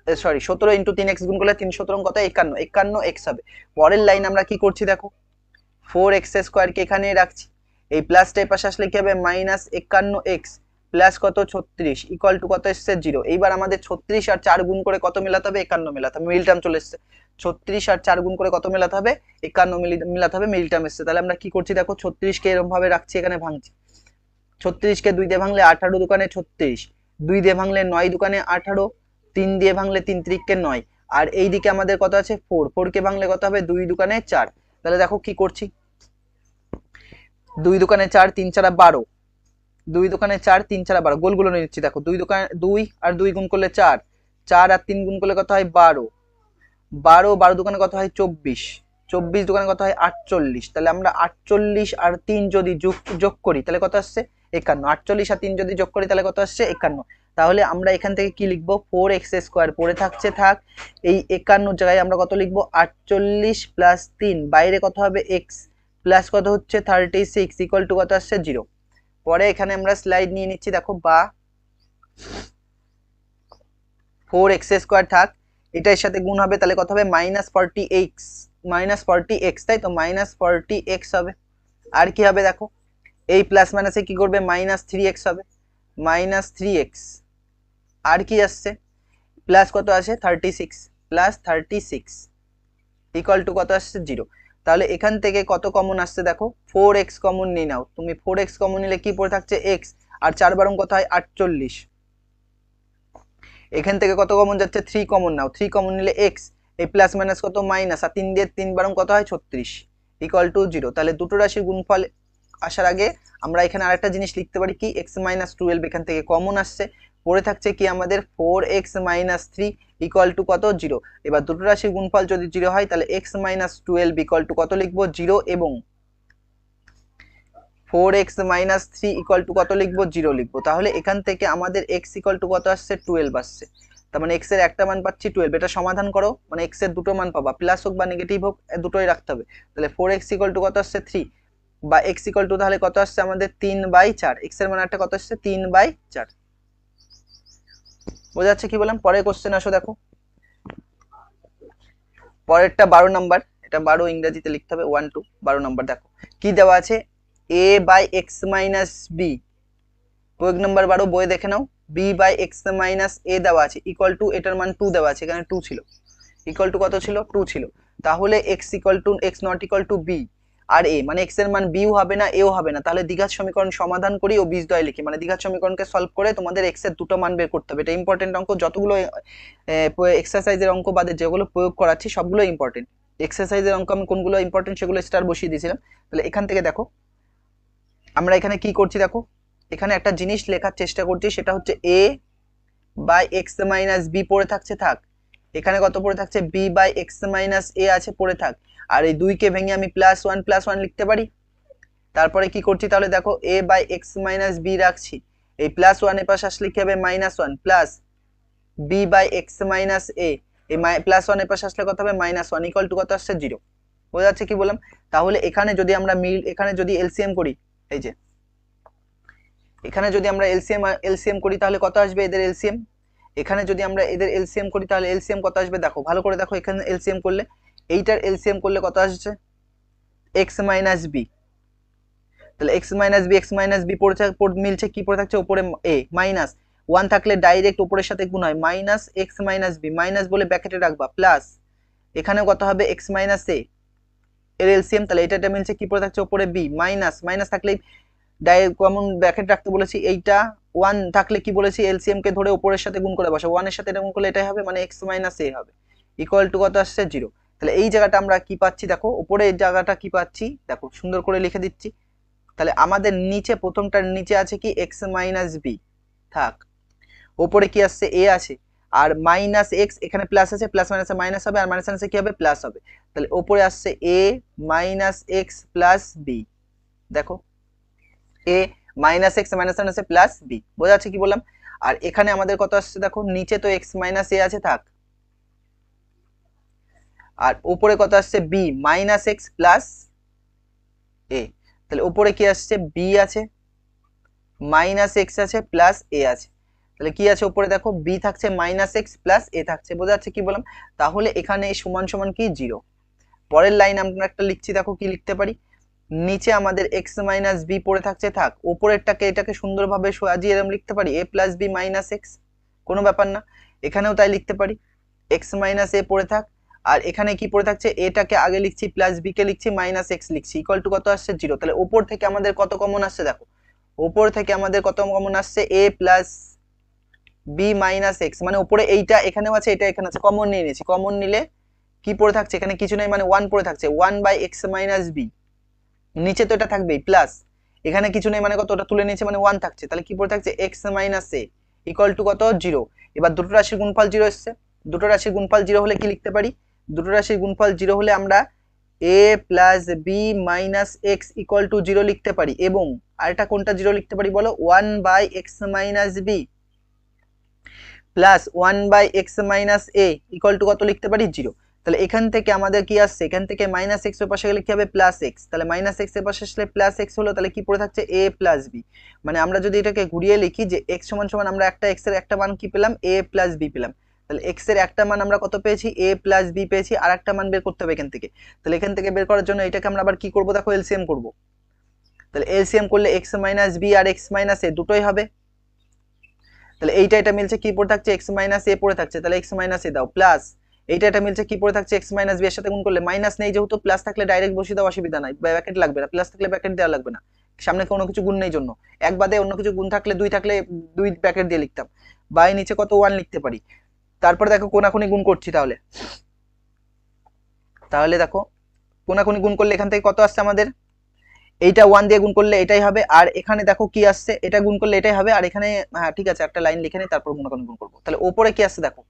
সরি 17 × 3x গুণ করলে 3 17 কত 51x হবে। পরের লাইন আমরা কি করছি দেখো, 4x² কে এখানে রাখছি, এই প্লাসটা এই পাশে আসলে কি হবে -51x প্লাস কত 36 = কত এসেছে 0। এইবার আমাদের 36 আর 4 গুণ করে কত মেলাতে হবে 51 মেলাতে হবে, মিল টার্ম চলে এসেছে। 36 আর 4 গুণ করে কত মেলাতে হবে 51 মেলাতে হবে, মিল টার্ম এসেছে। তাহলে আমরা কি করছি দেখো, 36 কে এরকম ভাবে রাখছি, এখানে ভাঙছি। 36 কে 2 দিয়ে ভাঙলে 18 দোকানে 36, 2 দিয়ে ভাঙলে 9 দোকানে 18, 3 দিয়ে ভাঙলে 3 × 3 = 9 আর এইদিকে আমাদের কত আছে 4 কে ভাঙলে কত হবে 2 দোকানে 4। তাহলে দেখো কি করছি, 2 দোকানে 4 3 × 4 = 12, 2 দোকানে 4 3 × 4 = 12, গোলগুলো নিয়ে নিচ্ছি দেখো, 2 দোকানে 2 আর 2 গুণ করলে 4, 4 আর 3 গুণ করলে কত হয় 12, 12 দোকানে কত হয় 24, 24 দোকানে কত হয় 48। তাহলে আমরা 48 আর 3 যদি যোগ করি তাহলে কত আসছে 51, 48 আর 3 যদি যোগ করি তাহলে কত আসছে 51। তাহলে আমরা এখান থেকে কি লিখবো, 4x² পড়ে থাকছে থাক, এই 51 জায়গায় আমরা কত লিখবো 48 প্লাস 3 বাইরে কত হবে x প্লাস কত হচ্ছে 36 = কত আসছে 0। পরে এখানে আমরা স্লাইড নিয়ে নিচ্ছি দেখো, বা 4x² থাক, এটার সাথে গুণ হবে তাহলে কত হবে -40x, তাই তো -40x হবে। আর কি হবে দেখো, এই প্লাস মাইনাসে কি করবে -3x হবে, -3x আর কি আসছে প্লাস কত আসে 36 প্লাস 36 = কত আসছে 0। তাহলে এখান থেকে কত কমন আসছে দেখো, 4x কমন নিয়ে নাও তুমি, 4x কমন নিলে কি পড়ে থাকছে x আর 4 বারং কত হয় 48, এখান থেকে কত কমন যাচ্ছে 3 কমন নাও, 3 কমন নিলে x, এই প্লাস মাইনাস কত মাইনাস আর 3 দিয়ে 3 বারং কত হয় 36 = 0। তাহলে দুটো রাশির গুণফল আসার আগে আমরা এখানে আরেকটা জিনিস লিখতে পারি কি, x - 12 এখান থেকে কমন আসছে, পড়ে থাকছে কি আমাদের 4x - 3 = কত 0। এবার দুটো রাশির গুণফল যদি 0 হয় তাহলে x - 12 = কত লিখবো 0 এবং 4x মাইনাস 3 ইকুয়াল টু কত লিখবো, 0 লিখবো। তাহলে এখান থেকে আমাদের x ইকুয়াল টু কত আসছে, 12 আসছে। তার মানে x এর একটা মান পাচ্ছি 12। এটা সমাধান করো, মানে x এর দুটো মান পাবা, প্লাস হোক বা নেগেটিভ হোক দুটোই রাখতে হবে। তাহলে 4x ইকুয়াল টু কত আসছে 3, বা x ইকুয়াল টু তাহলে কত আসছে আমাদের 3/4। x এর মান একটা কত আসছে 3/4। বোঝা যাচ্ছে কি বললাম? পরের কোশ্চেন আসো, দেখো পরেরটা 12 নাম্বার। এটা 12 ইংরেজিতে লিখতে হবে 1 2। 12 নাম্বার দেখো কি দেওয়া আছে, a by x minus b, প্রয়োগ নাম্বার 12 বই দেখে নাও। b by x minus a দেওয়া আছে ইকুয়াল টু, এটার মান 2 দেওয়া আছে, এখানে 2 ছিল, ইকুয়াল টু কত ছিল, 2 ছিল। তাহলে x equal to x not equal to b আর a, মানে x এর মান b ও হবে না a ও হবে না। তাহলে দ্বিঘাত সমীকরণ সমাধান করি ও বীজদ্বয় লিখি, মানে দ্বিঘাত সমীকরণকে সলভ করে তোমাদের x এর দুটো মান বের করতে হবে। এটা ইম্পর্টেন্ট অঙ্ক, যতগুলো এক্সারসাইজের অঙ্ক বাদে যেগুলো প্রয়োগ করাচ্ছি সবগুলো ইম্পর্টেন্ট। এক্সারসাইজের অঙ্ক আমি কোনগুলো ইম্পর্টেন্ট সেগুলো স্টার বসিয়ে দিয়েছিলাম। তাহলে এখান থেকে দেখো আমরা এখানে কি করছি, দেখো এখানে একটা জিনিস লেখার চেষ্টা করছি, সেটা হচ্ছে a by x minus b পড়ে থাকছে, থাক। এখানে কত পড়ে থাকছে, b by x minus a আছে, পড়ে থাক। আর এই 2 কে ভেঙে আমি +1 লিখতে পারি। তারপরে কি করছি তাহলে দেখো, a by x minus b রাখছি, এই +1 এর পাশে আসলে কি হবে, -1 plus b by x minus a, এই +1 এর পাশে আসলে কত হবে, -1 ইকুয়াল টু কত আসছে, 0। বোঝা যাচ্ছে কি বললাম? তাহলে এখানে যদি আমরা এখানে যদি এলসিএম করি, এই যে এখানে যদি আমরা এলসিএম করি তাহলে কত আসবে এদের এলসিএম, এখানে যদি আমরা এদের এলসিএম করি তাহলে এলসিএম কত আসবে, দেখো ভালো করে দেখো, এখানে এলসিএম করলে এইটার এলসিএম করলে কত আসছে, x মাইনাস বি। তাহলে x মাইনাস বি পড়ে মিলছে, কি পড়ে থাকছে উপরে a, মাইনাস 1 থাকলে ডাইরেক্ট উপরের সাথে গুণ হয়, minus x minus b, minus বলে ব্র্যাকেটে রাখবা, প্লাস এখানেও কত হবে x মাইনাস a এর এলসিএম। তাহলে এটা মিলছে, কি পড়ে থাকছে উপরে b, মাইনাস থাকলে ডাইরেক্ট কমন ব্র্যাকেট রাখতে বলেছি। এইটা 1 থাকলে কি বলেছি, এলসিএম কে ধরে উপরের সাথে গুণ করে বসা, 1 এর সাথে এটা গুণ করলে এটাই হবে, মানে x মাইনাস a হবে, ইকুয়াল টু কত আসছে, 0। তাহলে এই জায়গাটা আমরা কি পাচ্ছি, দেখো উপরে এই জায়গাটা কি পাচ্ছি, দেখো সুন্দর করে লিখে দিচ্ছি। তাহলে আমাদের নিচে প্রথমটার নিচে আছে কি x মাইনাস বি, থাক। উপরে কি আসছে a আছে, আর মাইনাস এক্স, এখানে প্লাস আছে, প্লাস মাইনাসে মাইনাস হবে, আর মাইনাস মাইনাসে কি হবে, প্লাস হবে। তাহলে উপরে আসছে a minus x plus b, দেখো a মাইনাস এক্স মাইনাস মাইনাসে প্লাস বি। বোঝা যাচ্ছে কি বললাম? আর এখানে আমাদের কত আসছে, দেখো নিচে তো x মাইনাস এ আছে, থাক। আর উপরে কত আসছে, b মাইনাস এক্স প্লাস এ। তাহলে উপরে কি আসছে, b আছে, মাইনাস এক্স আছে, প্লাস এ আছে। তাহলে কি আছে উপরে, দেখো b থাকছে মাইনাস এক্স প্লাস এ থাকছে। বোঝা যাচ্ছে কি বললাম? তাহলে এখানে সমান সমান কি, 0। পরের লাইন আমরা একটা লিখছি, দেখো কি লিখতে পারি, নিচে আমাদের x মাইনাস বি পড়ে থাকছে, থাক। উপরেরটাকে এটাকে সুন্দরভাবে সাজিয়ে এরকম লিখতে পারি, a plus b minus x, কোনো ব্যাপার না। এখানেও তাই লিখতে পারি, x মাইনাস এ পড়ে থাক। আর এখানে কি পড়ে থাকছে, এটাকে আগে লিখছি, প্লাস বি কে লিখছি, মাইনাস এক্স লিখছি, ইকুয়াল টু কত আসছে, 0। তাহলে উপর থেকে আমাদের কত কমন আসছে, দেখো উপর থেকে আমাদের কত কমন আসছে, a plus b minus x, মানে উপরে এইটা এখানেও আছে, এটা এখানে আছে, কমন নিয়ে নিয়েছি। কমন নিলে কি পড়ে থাকছে, এখানে কিছু নেই, মানে 1 পড়ে থাকছে, 1 বাই এক্স মাইনাস বি। নিচে তো এটা থাকবেই, প্লাস এখানে কিছু নেই, মানে কত, ওটা তুলে নিয়েছে, মানে 1 থাকছে। তাহলে কি পড়ে থাকছে, x minus a equal to কত, 0। এবার দুটো রাশির গুণফল 0 এসছে, দুটো রাশির গুণফল 0 হলে কি লিখতে পারি, দুটো রাশির গুণফল 0 হলে আমরা a plus b minus x equal to 0 লিখতে পারি। এবং আরেকটা কোনটা 0 লিখতে পারি বলো, 1 by x minus b plus 1 by x minus a equal to কত লিখতে পারি, 0। তাহলে এখান থেকে আমাদের কি আসছে, এখান থেকে মাইনাস এক্স এর পাশে গেলে কি হবে, প্লাস এক্স। তাহলে মাইনাস এক্স এর পাশে আসলে প্লাস এক্স হলো, তাহলে কি পড়ে থাকছে, a প্লাস বি। মানে আমরা যদি এটাকে ঘুরিয়ে লিখি যে x সমান সমান আমরা একটা x এর একটা মান কি পেলাম, a প্লাস বি পেলাম। তাহলে x এর একটা মান আমরা কত পেয়েছি, a প্লাস বি পেয়েছি, আর একটা মান বের করতে হবে এখান থেকে। তাহলে এখান থেকে বের করার জন্য এটাকে আমরা আবার কি করব, দেখো এলসিএম করব। তাহলে এলসিএম করলে x মাইনাস বি আর x মাইনাস এ দুটোই হবে। তাহলে এইটা এটা মিলছে, কি পড়ে থাকছে, x মাইনাস এ পড়ে থাকছে, তাহলে x মাইনাস এ দাও, প্লাস এইটা এটা মিলছে, কি পড়ে থাকছে, x মাইনাস বি এর সাথে গুণ করলে, মাইনাস নেই যেহেতু, প্লাস থাকলে ডাইরেক্ট বসিয়ে দাও, অসুবিধা নাই, ব্র্যাকেট লাগবে না, প্লাস থাকলে ব্র্যাকেট দেওয়া লাগবে না, সামনে কোনো কিছু গুণ নেই জন্য। এক বাদে অন্য কিছু গুণ থাকলে, 2 থাকলে 2 ব্র্যাকেট দিয়ে লিখতাম, বাই নিচে কত 1 লিখতে পারি। তারপর দেখো কোনাকুনি গুণ করছি, তাহলে তাহলে দেখো কোনাকুনি গুণ করলে এখান থেকে কত আসছে আমাদের, এইটা 1 দিয়ে গুণ করলে এটাই হবে, আর এখানে দেখো কি আসছে, এটা গুণ করলে এটাই হবে, আর এখানে হ্যাঁ ঠিক আছে, একটা লাইন লিখে নিই, তারপর গুণ করবো। তাহলে উপরে কি আসছে, দেখো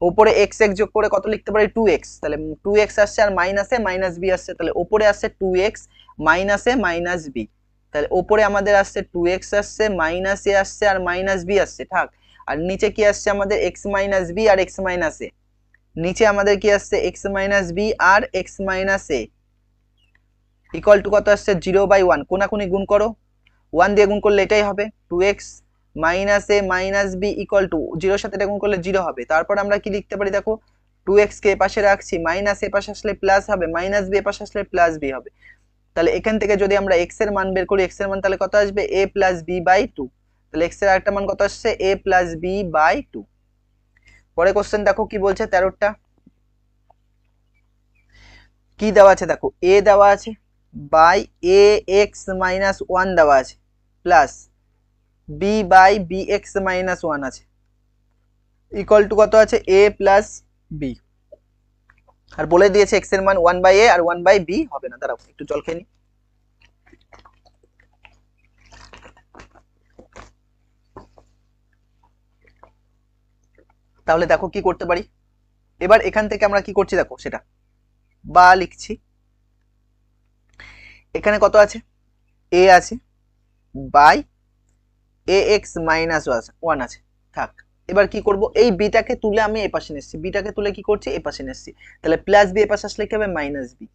উপরে x x যোগ করে কত লিখতে পারি, 2x। তাহলে 2x আসছে, আর মাইনাসে মাইনাস বি আসছে, তাহলে উপরে আসছে 2x মাইনাসে মাইনাস বি। তাহলে ওপরে আমাদের আসছে 2x আসছে, মাইনাস এ আসছে আর মাইনাস বি আসছে, থাক। আর নিচে কি আসছে আমাদের x মাইনাস বি আর x মাইনাস এ, নিচে আমাদের কি আসছে x মাইনাস বি আর x minus a equal to কত আসছে 0/1, কোনাকুনি গুণ করো, 1 দিয়ে গুণ করলে এটাই হবে 2x minus a minus b equal to 0 সাথে এটা গুণ করলে 0 হবে। তারপর আমরা কি লিখতে পারি দেখো, 2x কে পাশে রাখছি, মাইনাস এ পাশে আসলে প্লাস হবে, মাইনাস বি এ পাশে আসলে প্লাস বি হবে। তাহলে এখান থেকে যদি আমরা x এর মান বের করি, x এর মান তাহলে কত আসবে a প্লাস বি বাই 2। তাহলে x এর আরেকটা মান কত আসছে a প্লাস বি বাই 2। পরে কোশ্চেন দেখো কি বলছে 13টা, কি দেওয়া আছে দেখো, a দেওয়া আছে বাই a x মাইনাস 1 দেওয়া আছে plus b by b x minus 1 আছে ইকুয়াল টু কত আছে a প্লাস b। আর বলে দিয়েছে x এর মান 1/a আর 1/b হবে না। দাঁড়াও একটু জল খেয়ে নি। তাহলে দেখো কি করতে পারি, এবার এখান থেকে আমরা কি করছি দেখো সেটা বা লিখছি। এখানে কত আছে a আছে বাই ax মাইনাস 1 আছে, থাক। এবার কি করব, এই বিটাকে তুলে আমি এ পাশে নিচ্ছি, বিটাকে তুলে কি করছি এ পাশে নিচ্ছি। তাহলে প্লাস বি এ পাশে আসলে কি হবে মাইনাস বি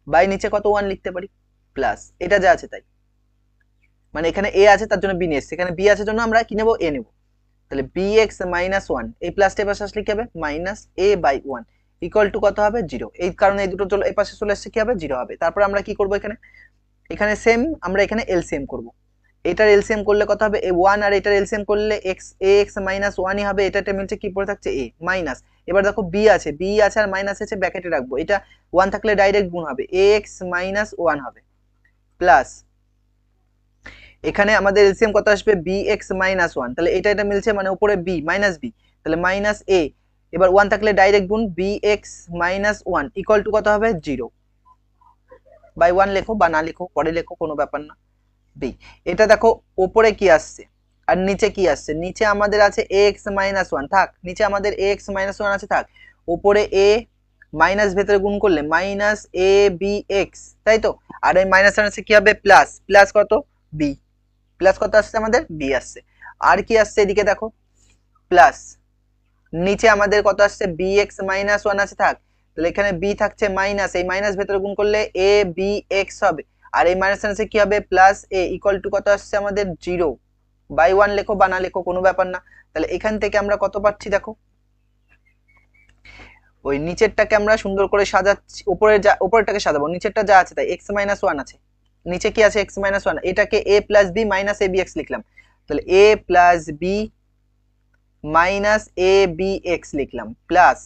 বাই নিচে কত 1 লিখতে পারি প্লাস, এটা যা আছে তাই, মানে এখানে a আছে তার জন্য b নিয়ে এসেছি, এখানে b আছে জন্য আমরা কি নেব a নেব। তাহলে bx মাইনাস 1 এই প্লাসটা এ পাশে আসলে কি হবে minus a by 1 equal to কত হবে 0। এই কারণে এই দুটো চলে এ পাশে চলে আসছে কি হবে 0 হবে। তারপর আমরা কি করব, এখানে এখানে সেম আমরা এখানে এলসিএম করব। এটার এলসিএম করলে কত হবে a1 আর এটার এলসিএম করলে ax মাইনাস 1ই হবে, এটাতে মিলছে কি পড়ে থাকছে a মাইনাস। এবার দেখো b আছে আর মাইনাস আছে ব্র্যাকেটে রাখবো, এটা 1 থাকলে ডাইরেক্ট গুণ হবে ax মাইনাস 1 হবে প্লাস এখানে আমাদের এলসিএম কত আসবে bx মাইনাস 1, তাহলে এটা মিলছে মানে উপরে b মাইনাস b, তাহলে মাইনাস a, এবার 1 থাকলে ডাইরেক্ট গুণ bx মাইনাস 1 ইকুয়াল টু কত হবে 0 বাই 1 লেখো বা না লেখো পরে লেখো কোনো ব্যাপার না b। এটা দেখো উপরে কি আসছে আর নিচে কি আসছে, নিচে আমাদের আছে ax মাইনাস 1, থাক নিচে আমাদের ax মাইনাস 1 আছে, থাক উপরে a মাইনাস ভেতরে গুণ করলে মাইনাস a bx, তাই তো। আর এই মাইনাস আছে কি হবে প্লাস, প্লাস কত b, প্লাস কত আসছে আমাদের b আসছে। আর কি আসছে এদিকে দেখো প্লাস, নিচে আমাদের কত আসছে bx মাইনাস 1 আছে, থাক তাহলে এখানে b থাকছে মাইনাস, এই মাইনাস ভেতরে গুণ করলে a bx হবে, আর এই মাইনাস আছে কি হবে প্লাস a ইকুয়াল টু কত আসছে আমাদের 0 বাই 1 লেখো বা না লেখো কোনো ব্যাপার না। তাহলে এখান থেকে আমরা কত পাচ্ছি দেখো, ওই নিচেরটাকে আমরা সুন্দর করে সাজাচ্ছি, উপরেরটাকে সাজাবো, নিচেরটা যা আছে তাই x মাইনাস 1 আছে, নিচে কি আছে x মাইনাস 1, এটাকে a plus b minus a bx লিখলাম, তাহলে a plus b minus a bx লিখলাম প্লাস,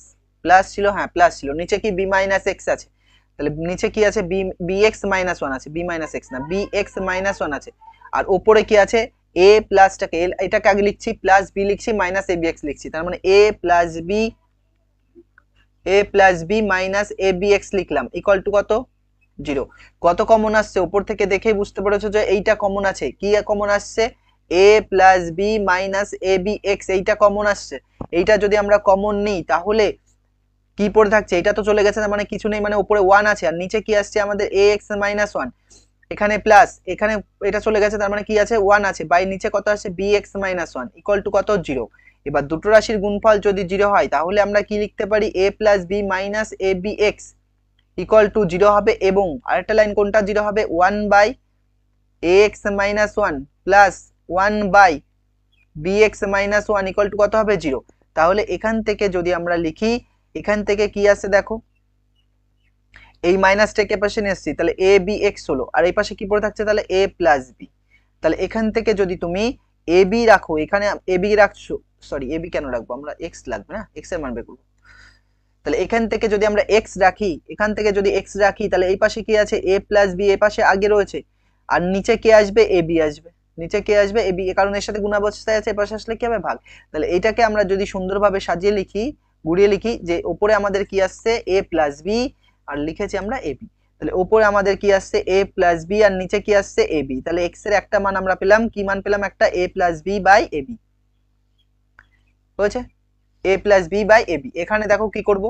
প্লাস ছিল হ্যাঁ প্লাস ছিল, নিচে কি b মাইনাস x আছে, তাহলে নিচে কি আছে bx মাইনাস 1 আছে, b মাইনাস x না bx মাইনাস 1 আছে, আর উপরে কি আছে a প্লাসটাকে এটাকে আগে লিখছি প্লাস b লিখছি মাইনাস a bx লিখছি, তার মানে a plus b minus a bx লিখলাম ইকুয়াল টু কত 0। কত কমন আসছে উপর থেকে দেখেই বুঝতে পেরেছো যে এইটা কমন আছে, কি কমন আসছে a plus b minus a bx, এইটা কমন আসছে। এইটা যদি আমরা কমন নিই তাহলে কি পড়ে থাকছে, এটা তো চলে গেছে না মানে কিছু নেই, মানে উপরে 1 আছে আর নিচে কি আসছে আমাদের ax মাইনাস 1, এখানে প্লাস এখানে এটা চলে গেছে তার মানে কি আছে 1 আছে, বাই নিচে কত আছে bx মাইনাস 1 ইকুয়াল টু কত 0। এবার দুটো রাশির গুণফল যদি 0 হয় তাহলে আমরা কি লিখতে পারি a plus b minus a bx equal to 0 হবে, এবং আরেকটা লাইন কোনটা 0 হবে 1 by ax minus 1 plus 1 by bx minus 1 equal to কত হবে 0। তাহলে এখান থেকে যদি আমরা লিখি, এখান থেকে কি আছে দেখো এই মাইনাসটাকে পাশে নিয়ে আসছি, তাহলে a bx হলো, আর এই পাশে কি পড়ে থাকছে তাহলে a প্লাস b। তাহলে এখান থেকে যদি তুমি a b রাখো, এখানে a b রাখছো, সরি a b কেন রাখবো আমরা, x লাগবে না, x এর মান বের করবো। তাহলে এখান থেকে যদি আমরা x রাখি, এখান থেকে যদি x রাখি তাহলে এই পাশে কি আছে a প্লাস b, এই পাশে আগে রয়েছে, আর নিচে কে আসবে ab আসবে, নিচে কে আসবে ab, কারণ এর সাথে গুণাবস্থায় আছে, এই পাশে আসলে কি হবে ভাগ। তাহলে এইটাকে আমরা যদি সুন্দরভাবে সাজিয়ে লিখি, গুড়িয়ে লিখি, যে উপরে আমাদের কি আসছে a প্লাস b আর লিখেছি আমরা ab, তাহলে উপরে আমাদের কি আসছে a প্লাস b আর নিচে কি আসছে ab, তাহলে x এর একটা মান আমরা পেলাম, কি মান পেলাম একটা a plus b by ab হয়েছে, a plus b by ab। এখানে দেখো কি করব,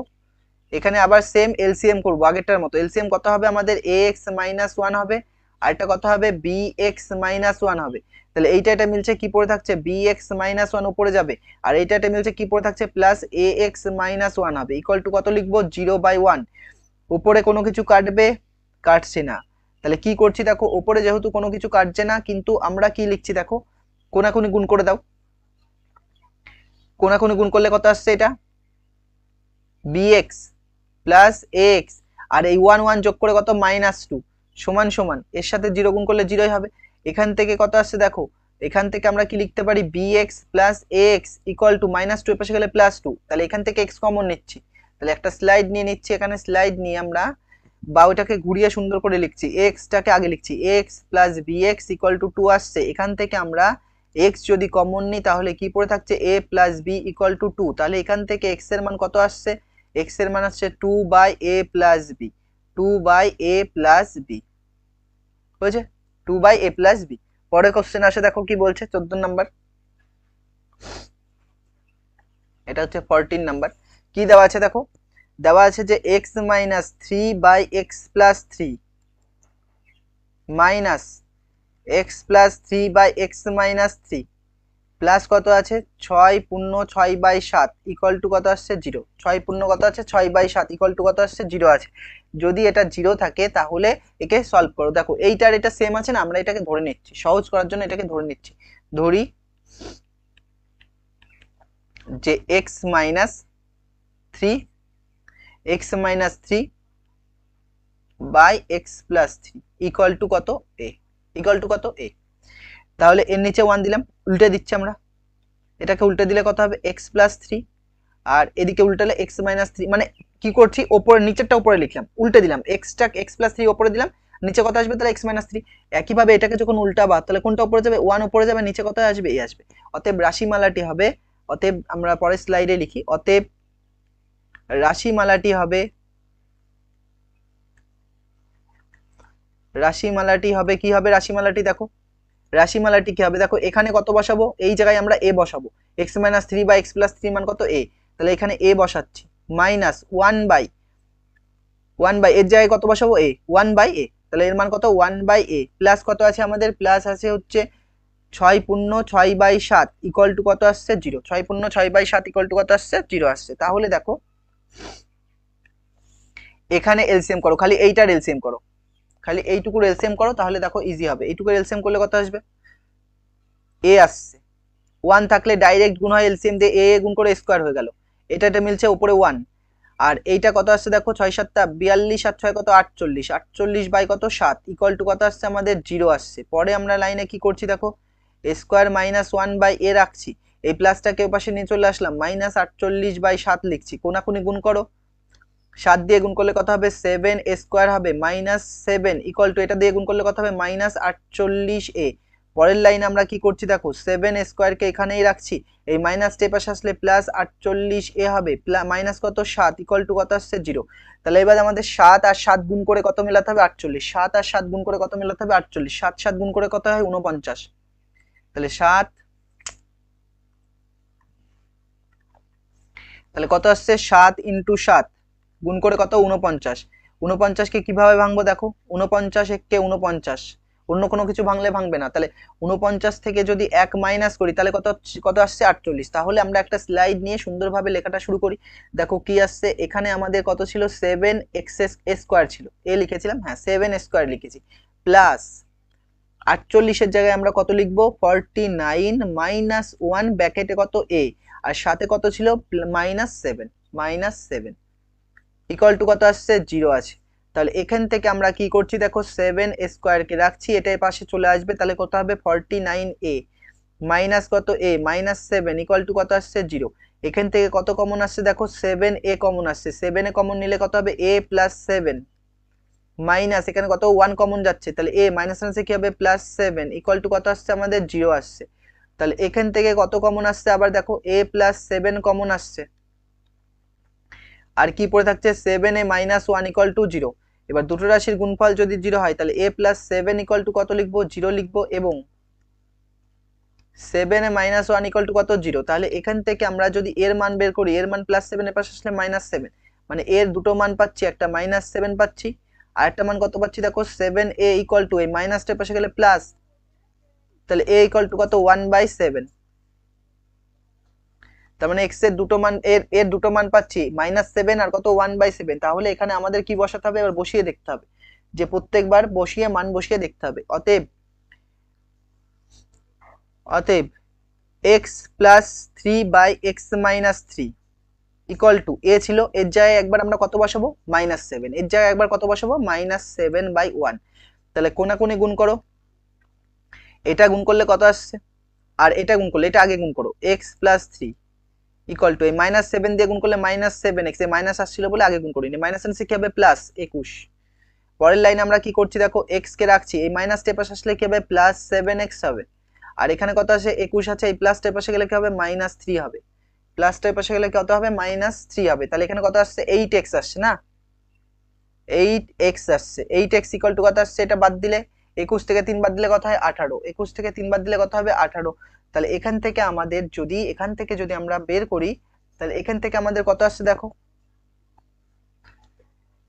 এখানে আবার সেম এলসিএম করব আগেরটার মতো, এলসিএম কত হবে আমাদের ax মাইনাস 1 হবে আরেকটা কথা হবে বি এক্স মাইনাস ওয়ান হবে। তাহলে এইটা এটা মিলছে কি পড়ে থাকছে বি এক্স মাইনাস ওয়ান উপরে যাবে, আর এইটা এটা মিলছে কি পড়ে থাকছে প্লাস এ এক্স মাইনাস ওয়ান হবে ইকুয়াল টু কত লিখবো 0/1। উপরে কোনো কিছু কাটবে, কাটছে না, তাহলে কি করছি দেখো উপরে যেহেতু কোনো কিছু কাটছে না, কিন্তু আমরা কি লিখছি দেখো কোনাকুনি গুণ করে দাও। কোনাকুনি গুণ করলে কত আসছে এটা bx প্লাস ax, আর এই 1 1 যোগ করে কত -2 সমান সমান এর সাথে 0 গুণ করলে 0ই হবে। এখান থেকে কত আসছে দেখো, এখান থেকে আমরা কি লিখতে পারি bx plus ax equal to -2 এর পাশে গেলে +2, তাহলে এখান থেকে x কমন নিচ্ছি। তাহলে একটা স্লাইড নিয়ে নিচ্ছি, এখানে স্লাইড নিয়ে আমরা বা ওইটাকে ঘুরিয়ে সুন্দর করে লিখছি, x টাকে আগে লিখছি x plus bx equal two 2 আসছে। এখান থেকে আমরা x যদি কমন নিই তাহলে কি পড়ে থাকছে a plus b equal to 2। তাহলে এখান থেকে x এর মান কত আসছে, x এর মান আসছে 2/a plus b, 2/a plus b হয়েছে 2/a প্লাস b। পরের কোশ্চেন আসে দেখো কি বলছে 14 নাম্বার, এটা হচ্ছে 14 নাম্বার। কি দেওয়া আছে দেখো, দেওয়া আছে যে x minus 3/x plus 3 minus x plus 3/x minus 3 plus কত আছে 6/6/7 ইকুয়াল টু কত আসছে 0। 6 কত আছে 6/7 ইকুয়াল টু কত আসছে 0 আছে। যদি এটা 0 থাকে তাহলে একে সলভ করো। দেখো এইটার এটা সেম আছে না, আমরা এটাকে ধরে নিচ্ছি সহজ করার জন্য, এটাকে ধরে নিচ্ছি। ধরি যে x minus 3 by x plus 3 equal to কত a, ইকুয়াল টু কত a। তাহলে এর নিচে 1 দিলাম, উল্টে দিচ্ছি আমরা, এটাকে উল্টে দিলে কত হবে x প্লাস 3, আর এদিকে উল্টালে x মাইনাস 3। মানে কি করছি উপরে নিচেরটা উপরে লিখলাম, উল্টে দিলাম xটা x প্লাস 3 উপরে দিলাম, নিচে কত আসবে তাহলে x মাইনাস 3। একইভাবে এটাকে যখন উল্টাবা তাহলে কোনটা উপরে যাবে 1 উপরে যাবে, নিচে কত আসবে a আসবে। অতএব রাশিমালাটি হবে, অতএব আমরা পরের স্লাইডে লিখি, অতএব রাশিমালাটি হবে, রাশিমালাটি হবে কি হবে রাশিমালাটি দেখো, রাশিমালাটি কি হবে দেখো, এখানে কত বসাবো, এই জায়গায় আমরা a বসাবো, x minus 3 by x plus 3 মান কত a, তাহলে এখানে a বসাচ্ছি মাইনাস 1/1 এর জায়গায় কত বসাবো a 1/a, তাহলে এর মান কত 1/a প্লাস কত আছে আমাদের, প্লাস আছে হচ্ছে 6/6/7 ইকুয়াল টু কত আসছে 0। 6/6/7 ইকুয়াল টু কত আসছে 0 আসছে। তাহলে দেখো এখানে এলসিএম করো, খালি এইটার এলসিএম করো, খালি এইটুকুর এলসিএম করো, তাহলে দেখো ইজি হবে। এইটুকুর এলসিএম করলে কত আসবে a আসছে, 1 থাকলে ডাইরেক্ট গুণ হয় এলসিএম দিয়ে, a গুণ করে স্কয়ার হয়ে গেল, এটা এটা মিলছে উপরে 1, আর এইটা কত আসছে দেখো 6 7 42 আর 6 কত 48, 48 বাই কত 7 ইকুয়াল টু কত আসছে আমাদের 0 আসছে। পরে আমরা লাইনে কি করছি দেখো স্কয়ার মাইনাস 1/a রাখছি, এই প্লাসটাকে ওপাশে নিয়ে চলে আসলাম, মাইনাস 48/7 লিখছি, কোনাকুনি গুণ করো, 7 দিয়ে গুণ করলে কত হবে 7 স্কয়ার হবে মাইনাস 7 ইকুয়াল টু এটা দিয়ে গুণ করলে কত হবে মাইনাস 48a। পরের লাইনে আমরা কি করছি দেখো 7 স্কয়ারকে এখানেই রাখছি, এই মাইনাস টেপ পাশে আসলে প্লাস 48a হবে, মাইনাস কত 7 ইকুয়াল টু কত আসছে 0। তাহলে এবার আমাদের 7 আর 7 গুণ করে কত মেলাতে হবে 48, 7 আর 7 গুণ করে কত মেলাতে হবে 48, 7 7 গুণ করে কত হয় 49, তাহলে 7, তাহলে কত আসছে 7 ইন্টু 7 গুণ করে কত 49। 49কে কিভাবে ভাঙবো দেখো, 49 কে 49, অন্য কোনো কিছু ভাঙলে ভাঙবে না, তাহলে 49 থেকে যদি 1 মাইনাস করি তাহলে কত কত আসছে 48। তাহলে আমরা একটা স্লাইড নিয়ে সুন্দরভাবে লেখাটা শুরু করি। দেখো কি আসছে, এখানে আমাদের কত ছিল 7x স্কয়ার ছিল, এ লিখেছিলাম, হ্যাঁ 7 স্কয়ার লিখেছি, প্লাস 48 এর জায়গায় আমরা কত লিখবো 49 মাইনাস 1 ব্র্যাকেটে কত a, আর সাথে কত ছিল -7 ইকুয়াল টু কত আসছে 0 আছে। তাহলে এখান থেকে আমরা কি করছি দেখো 7 স্কয়ারকে রাখছি, এটার পাশে চলে আসবে, তাহলে কত হবে 49a মাইনাস কত a -7 ইকুয়াল টু কত আসছে 0। এখান থেকে কত কমন আসছে দেখো 7a কমন আসছে, 7a কমন নিলে কত হবে a প্লাস 7 মাইনাস এখানে কত 1 কমন যাচ্ছে, তাহলে a মাইনাস আছে কি হবে +7 ইকুয়াল টু কত আসছে আমাদের 0 আসছে। তাহলে এখান থেকে কত কমন আসছে আবার দেখো a প্লাস 7 কমন আসছে, আর কি পড়ে থাকছে 7a মাইনাস 1 ইকুয়াল টু 0। এবার দুটো রাশির গুণফল যদি 0 হয় তাহলে a প্লাস 7 ইকুয়াল টু কত লিখবো 0 লিখবো, এবং 7a মাইনাস 1 ইকুয়াল টু কত 0। তাহলে এখান থেকে আমরা যদি এর মান বের করি, এর মান +7 এর পাশে আসলে -7, মানে এর দুটো মান পাচ্ছি, একটা -7 পাচ্ছি আরেকটা মান কত পাচ্ছি দেখো 7a ইকুয়াল টু এই মাইনাসটার পাশে গেলে প্লাস, তাহলে a ইকুয়াল টু কত 1/7। তার মানে x এর দুটো মান এর দুটো মান পাচ্ছি -7 আর কত 1/7। তাহলে এখানে আমাদের কি বসাতে হবে, এবার বসিয়ে দেখতে হবে, যে প্রত্যেকবার বসিয়ে মান বসিয়ে দেখতে হবে। অতএব অতএব x plus 3/x minus 3 equal two a ছিল, এর জায়গায় একবার আমরা কত বসাবো -7, এর জায়গায় একবার কত বসাবো -7/1। তাহলে কোনাকুনি গুণ করো, এটা গুণ করলে কত আসছে, আর এটা গুণ করলে এটা আগে গুণ করো, x প্লাস 3 ইকুয়াল টু এই -7 দিয়ে গুণ করলে -7x, এই মাইনাস আসছিল বলে আগে গুণ করিনি, মাইনাস এর কি হবে প্লাস 21। পরের লাইনে আমরা কি করছি দেখো, x কে রাখছি, এই মাইনাস টের পাশে আসলে কি হবে +7x হবে, আর এখানে কত আছে 21 আছে, এই প্লাস টের পাশে গেলে কি হবে -3 হবে, প্লাস টের পাশে গেলে কত হবে -3 হবে। তাহলে এখানে কত আসছে 8x আসছে না, 8x আসছে, 8x ইকুয়াল টু কত আসছে, এটা বাদ দিলে 21 থেকে 3 বাদ দিলে কত হয় 18, 21 থেকে 3 বাদ দিলে কত হবে 18। তাহলে এখান থেকে আমাদের যদি আমরা বের করি, তাহলে এখান থেকে আমাদের কত আসছে দেখো,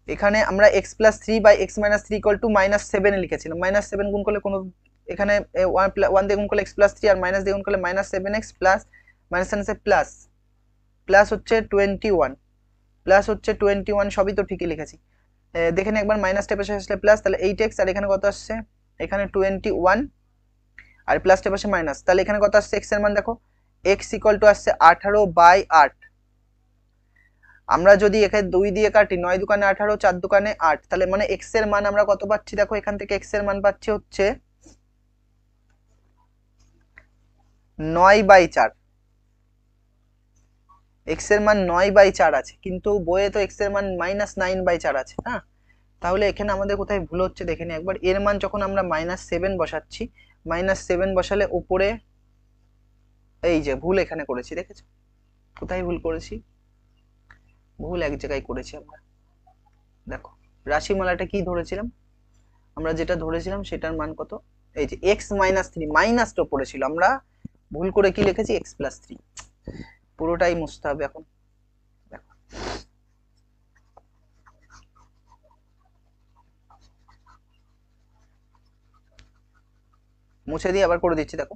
এখানে আমরা x plus 3/x minus 3 equal two -7 এ লিখেছিলাম, -7 গুণ করলে কোনো এখানে 1 দিয়ে গুণ করলে x প্লাস 3 আর মাইনাস দিয়ে গুণ করলে -7x প্লাস -7 প্লাস প্লাস হচ্ছে 21, প্লাস হচ্ছে 21, সবই তো ঠিকই লিখেছি। দেখে নি একবার, মাইনাস টের পাশে আসলে প্লাস, তাহলে 8x, আর এখানে কত আসছে, এখানে 21 আর প্লাস টের পাশে মাইনাস, তাহলে এখানে কত আসছে x এর মান দেখো, x ইকুয়াল টু আসছে 18/8। আমরা যদি এখানে 2 দিয়ে কাটি, 9 দুকানে 18, 4 দুকানে 8, তাহলে মানে x এর মান আমরা কত পাচ্ছি দেখো, এখান থেকে x এর মান পাচ্ছি হচ্ছে 9/4। x এর মান 9/4 আছে, কিন্তু বইয়ে তো x এর মান -9/4 আছে না। তাহলে এখানে আমাদের কোথায় ভুল হচ্ছে দেখে নি একবার, এর মান যখন আমরা -7 বসাচ্ছি, -7 বসালে উপরে এই যে ভুল এখানে করেছি, দেখেছো কোথায় ভুল করেছি, ভুল এক জায়গায় করেছি আমরা। দেখো রাশিমালাটা কি ধরেছিলাম, আমরা যেটা ধরেছিলাম সেটার মান কত, এই যে x - 3, মাইনাসটা উপরে ছিল, আমরা ভুল করে কি লিখেছি x প্লাস 3, পুরোটাই মুছতে হবে এখন। দেখো মুছে দিয়ে আবার করে দিচ্ছি, দেখো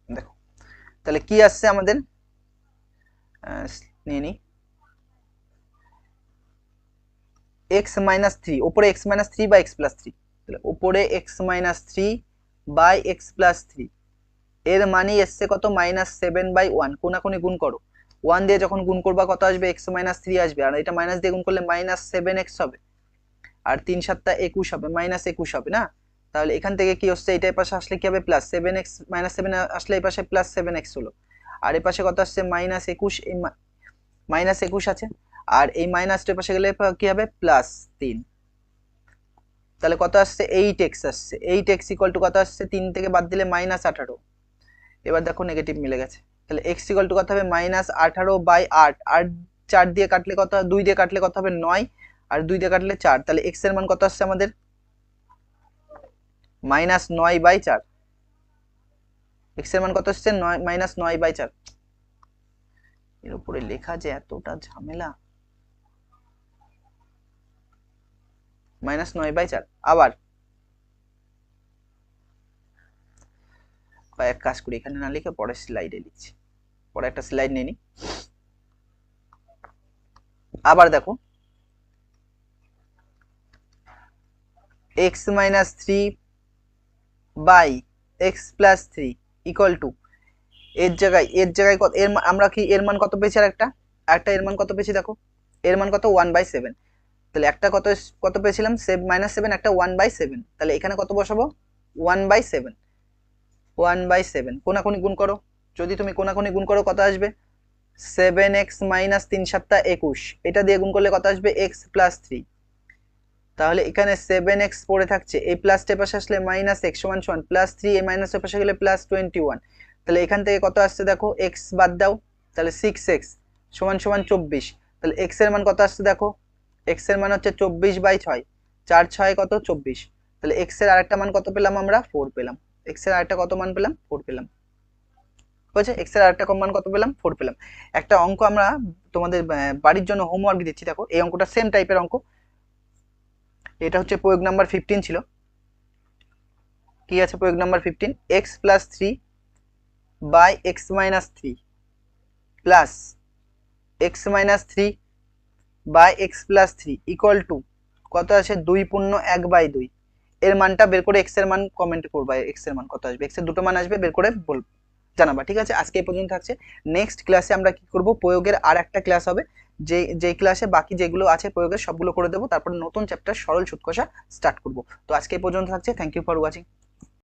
দেখো তাহলে কি আসছে আমাদের, নিয়ে নি x মাইনাস 3, উপরে x মাইনাস 3 বা x প্লাস 3, তাহলে উপরে x minus 3 by x plus 3, এর মানে এসছে কত -7/1, কোনাকুনি গুণ করো, 1 দিয়ে যখন গুণ করবা কত আসবে x মাইনাস 3 আসবে, আর এটা মাইনাস দিয়ে গুণ করলে -7x হবে, আর 3 × 7 = 21 হবে, -21 হবে না। তাহলে এখান থেকে কি হচ্ছে, এইটার পাশে আসলে কি হবে +7x, -7 আসলে এই পাশে +7x হলো, আর এই পাশে কত আসছে -21, এই -21 আছে, আর এই মাইনাসটার পাশে গেলে কি হবে +3, তাহলে কত আসছে 8x আসছে, 8x ইকুয়াল টু কত আসছে, 3 থেকে বাদ দিলে -18। এবার দেখো নেগেটিভ মিলে গেছে, তাহলে x ইকুয়াল টু কত হবে -18/8, আর 4 দিয়ে কাটলে কত, 2 দিয়ে কাটলে কত হবে 9, আর 2 দিয়ে কাটলে 4, তাহলে x এর মান কত আসছে আমাদের -9/4, x এর মান কত আসছে -9/4। এর উপরে লেখা যে এতটা ঝামেলা, -9/4। আবার এক কাজ করি, এখানে না লিখে পরের স্লাইডে লিখছি, পরে একটা স্লাইড নিয়ে নি। আবার দেখো x minus 3 by x plus 3 equal to, এর জায়গায় কত, আমরা কি এর মান কত পেয়েছি, আর একটা এর মান কত পেয়েছি দেখো, এর মান কত 1/7, তাহলে একটা কত পেয়েছিলাম -7, একটা 1/7, তাহলে এখানে কত বসাবো 1/7, 1/7, কোনাকুনি গুণ করো, যদি তুমি কোনাকুনি গুণ করো কত আসবে 7x - 3 × 7 = 21, এটা দিয়ে গুণ করলে কত আসবে x প্লাস 3, তাহলে এখানে 7x পড়ে থাকছে, এই প্লাসটার পাশে আসলে -x = +3, এই মাইনাসের পাশে গেলে +21, তাহলে এখান থেকে কত আসছে দেখো, x বাদ দাও, তাহলে 6x = 24, তাহলে x এর মান কত আসছে দেখো, x এর মান হচ্ছে 24/6, 4 6 কত 24, তাহলে x এর আরেকটা মান কত পেলাম আমরা 4 পেলাম, x এর আরেকটা কত মান পেলাম 4 পেলাম। হয়েছে। এক্স এর আরেকটা কম মান কত পেলাম, 4 পেলাম। একটা অঙ্ক আমরা তোমাদের বাড়ির জন্য হোমওয়ার্ক দিচ্ছি, দেখো এই অঙ্কটা সেম টাইপের অঙ্ক। এটা হচ্ছে প্রয়োগ নাম্বার 15 ছিল। কি আছে প্রয়োগ number 15, x plus 3 by x minus 3 plus x minus 3 by x plus 3 equal to কত আছে, 2 × 1/2। এর মানটা বের করে এক্স এর মান কমেন্ট করবা, এক্স এর মান কত আসবে, এক্স এর দুটো মান আসবে বের করে বলবো, জানাবা। ঠিক আছে, আজকে এই পর্যন্ত থাকছে। নেক্সট ক্লাসে আমরা কি করব, প্রয়োগের আর একটা ক্লাস হবে, যে ক্লাসে বাকি যেগুলো আছে প্রয়োগের সবগুলো করে দেবো, তারপর নতুন চ্যাপ্টার সরল সুদ কষা স্টার্ট করব। তো আজকে এই পর্যন্ত থাকছে। Thank you for watching.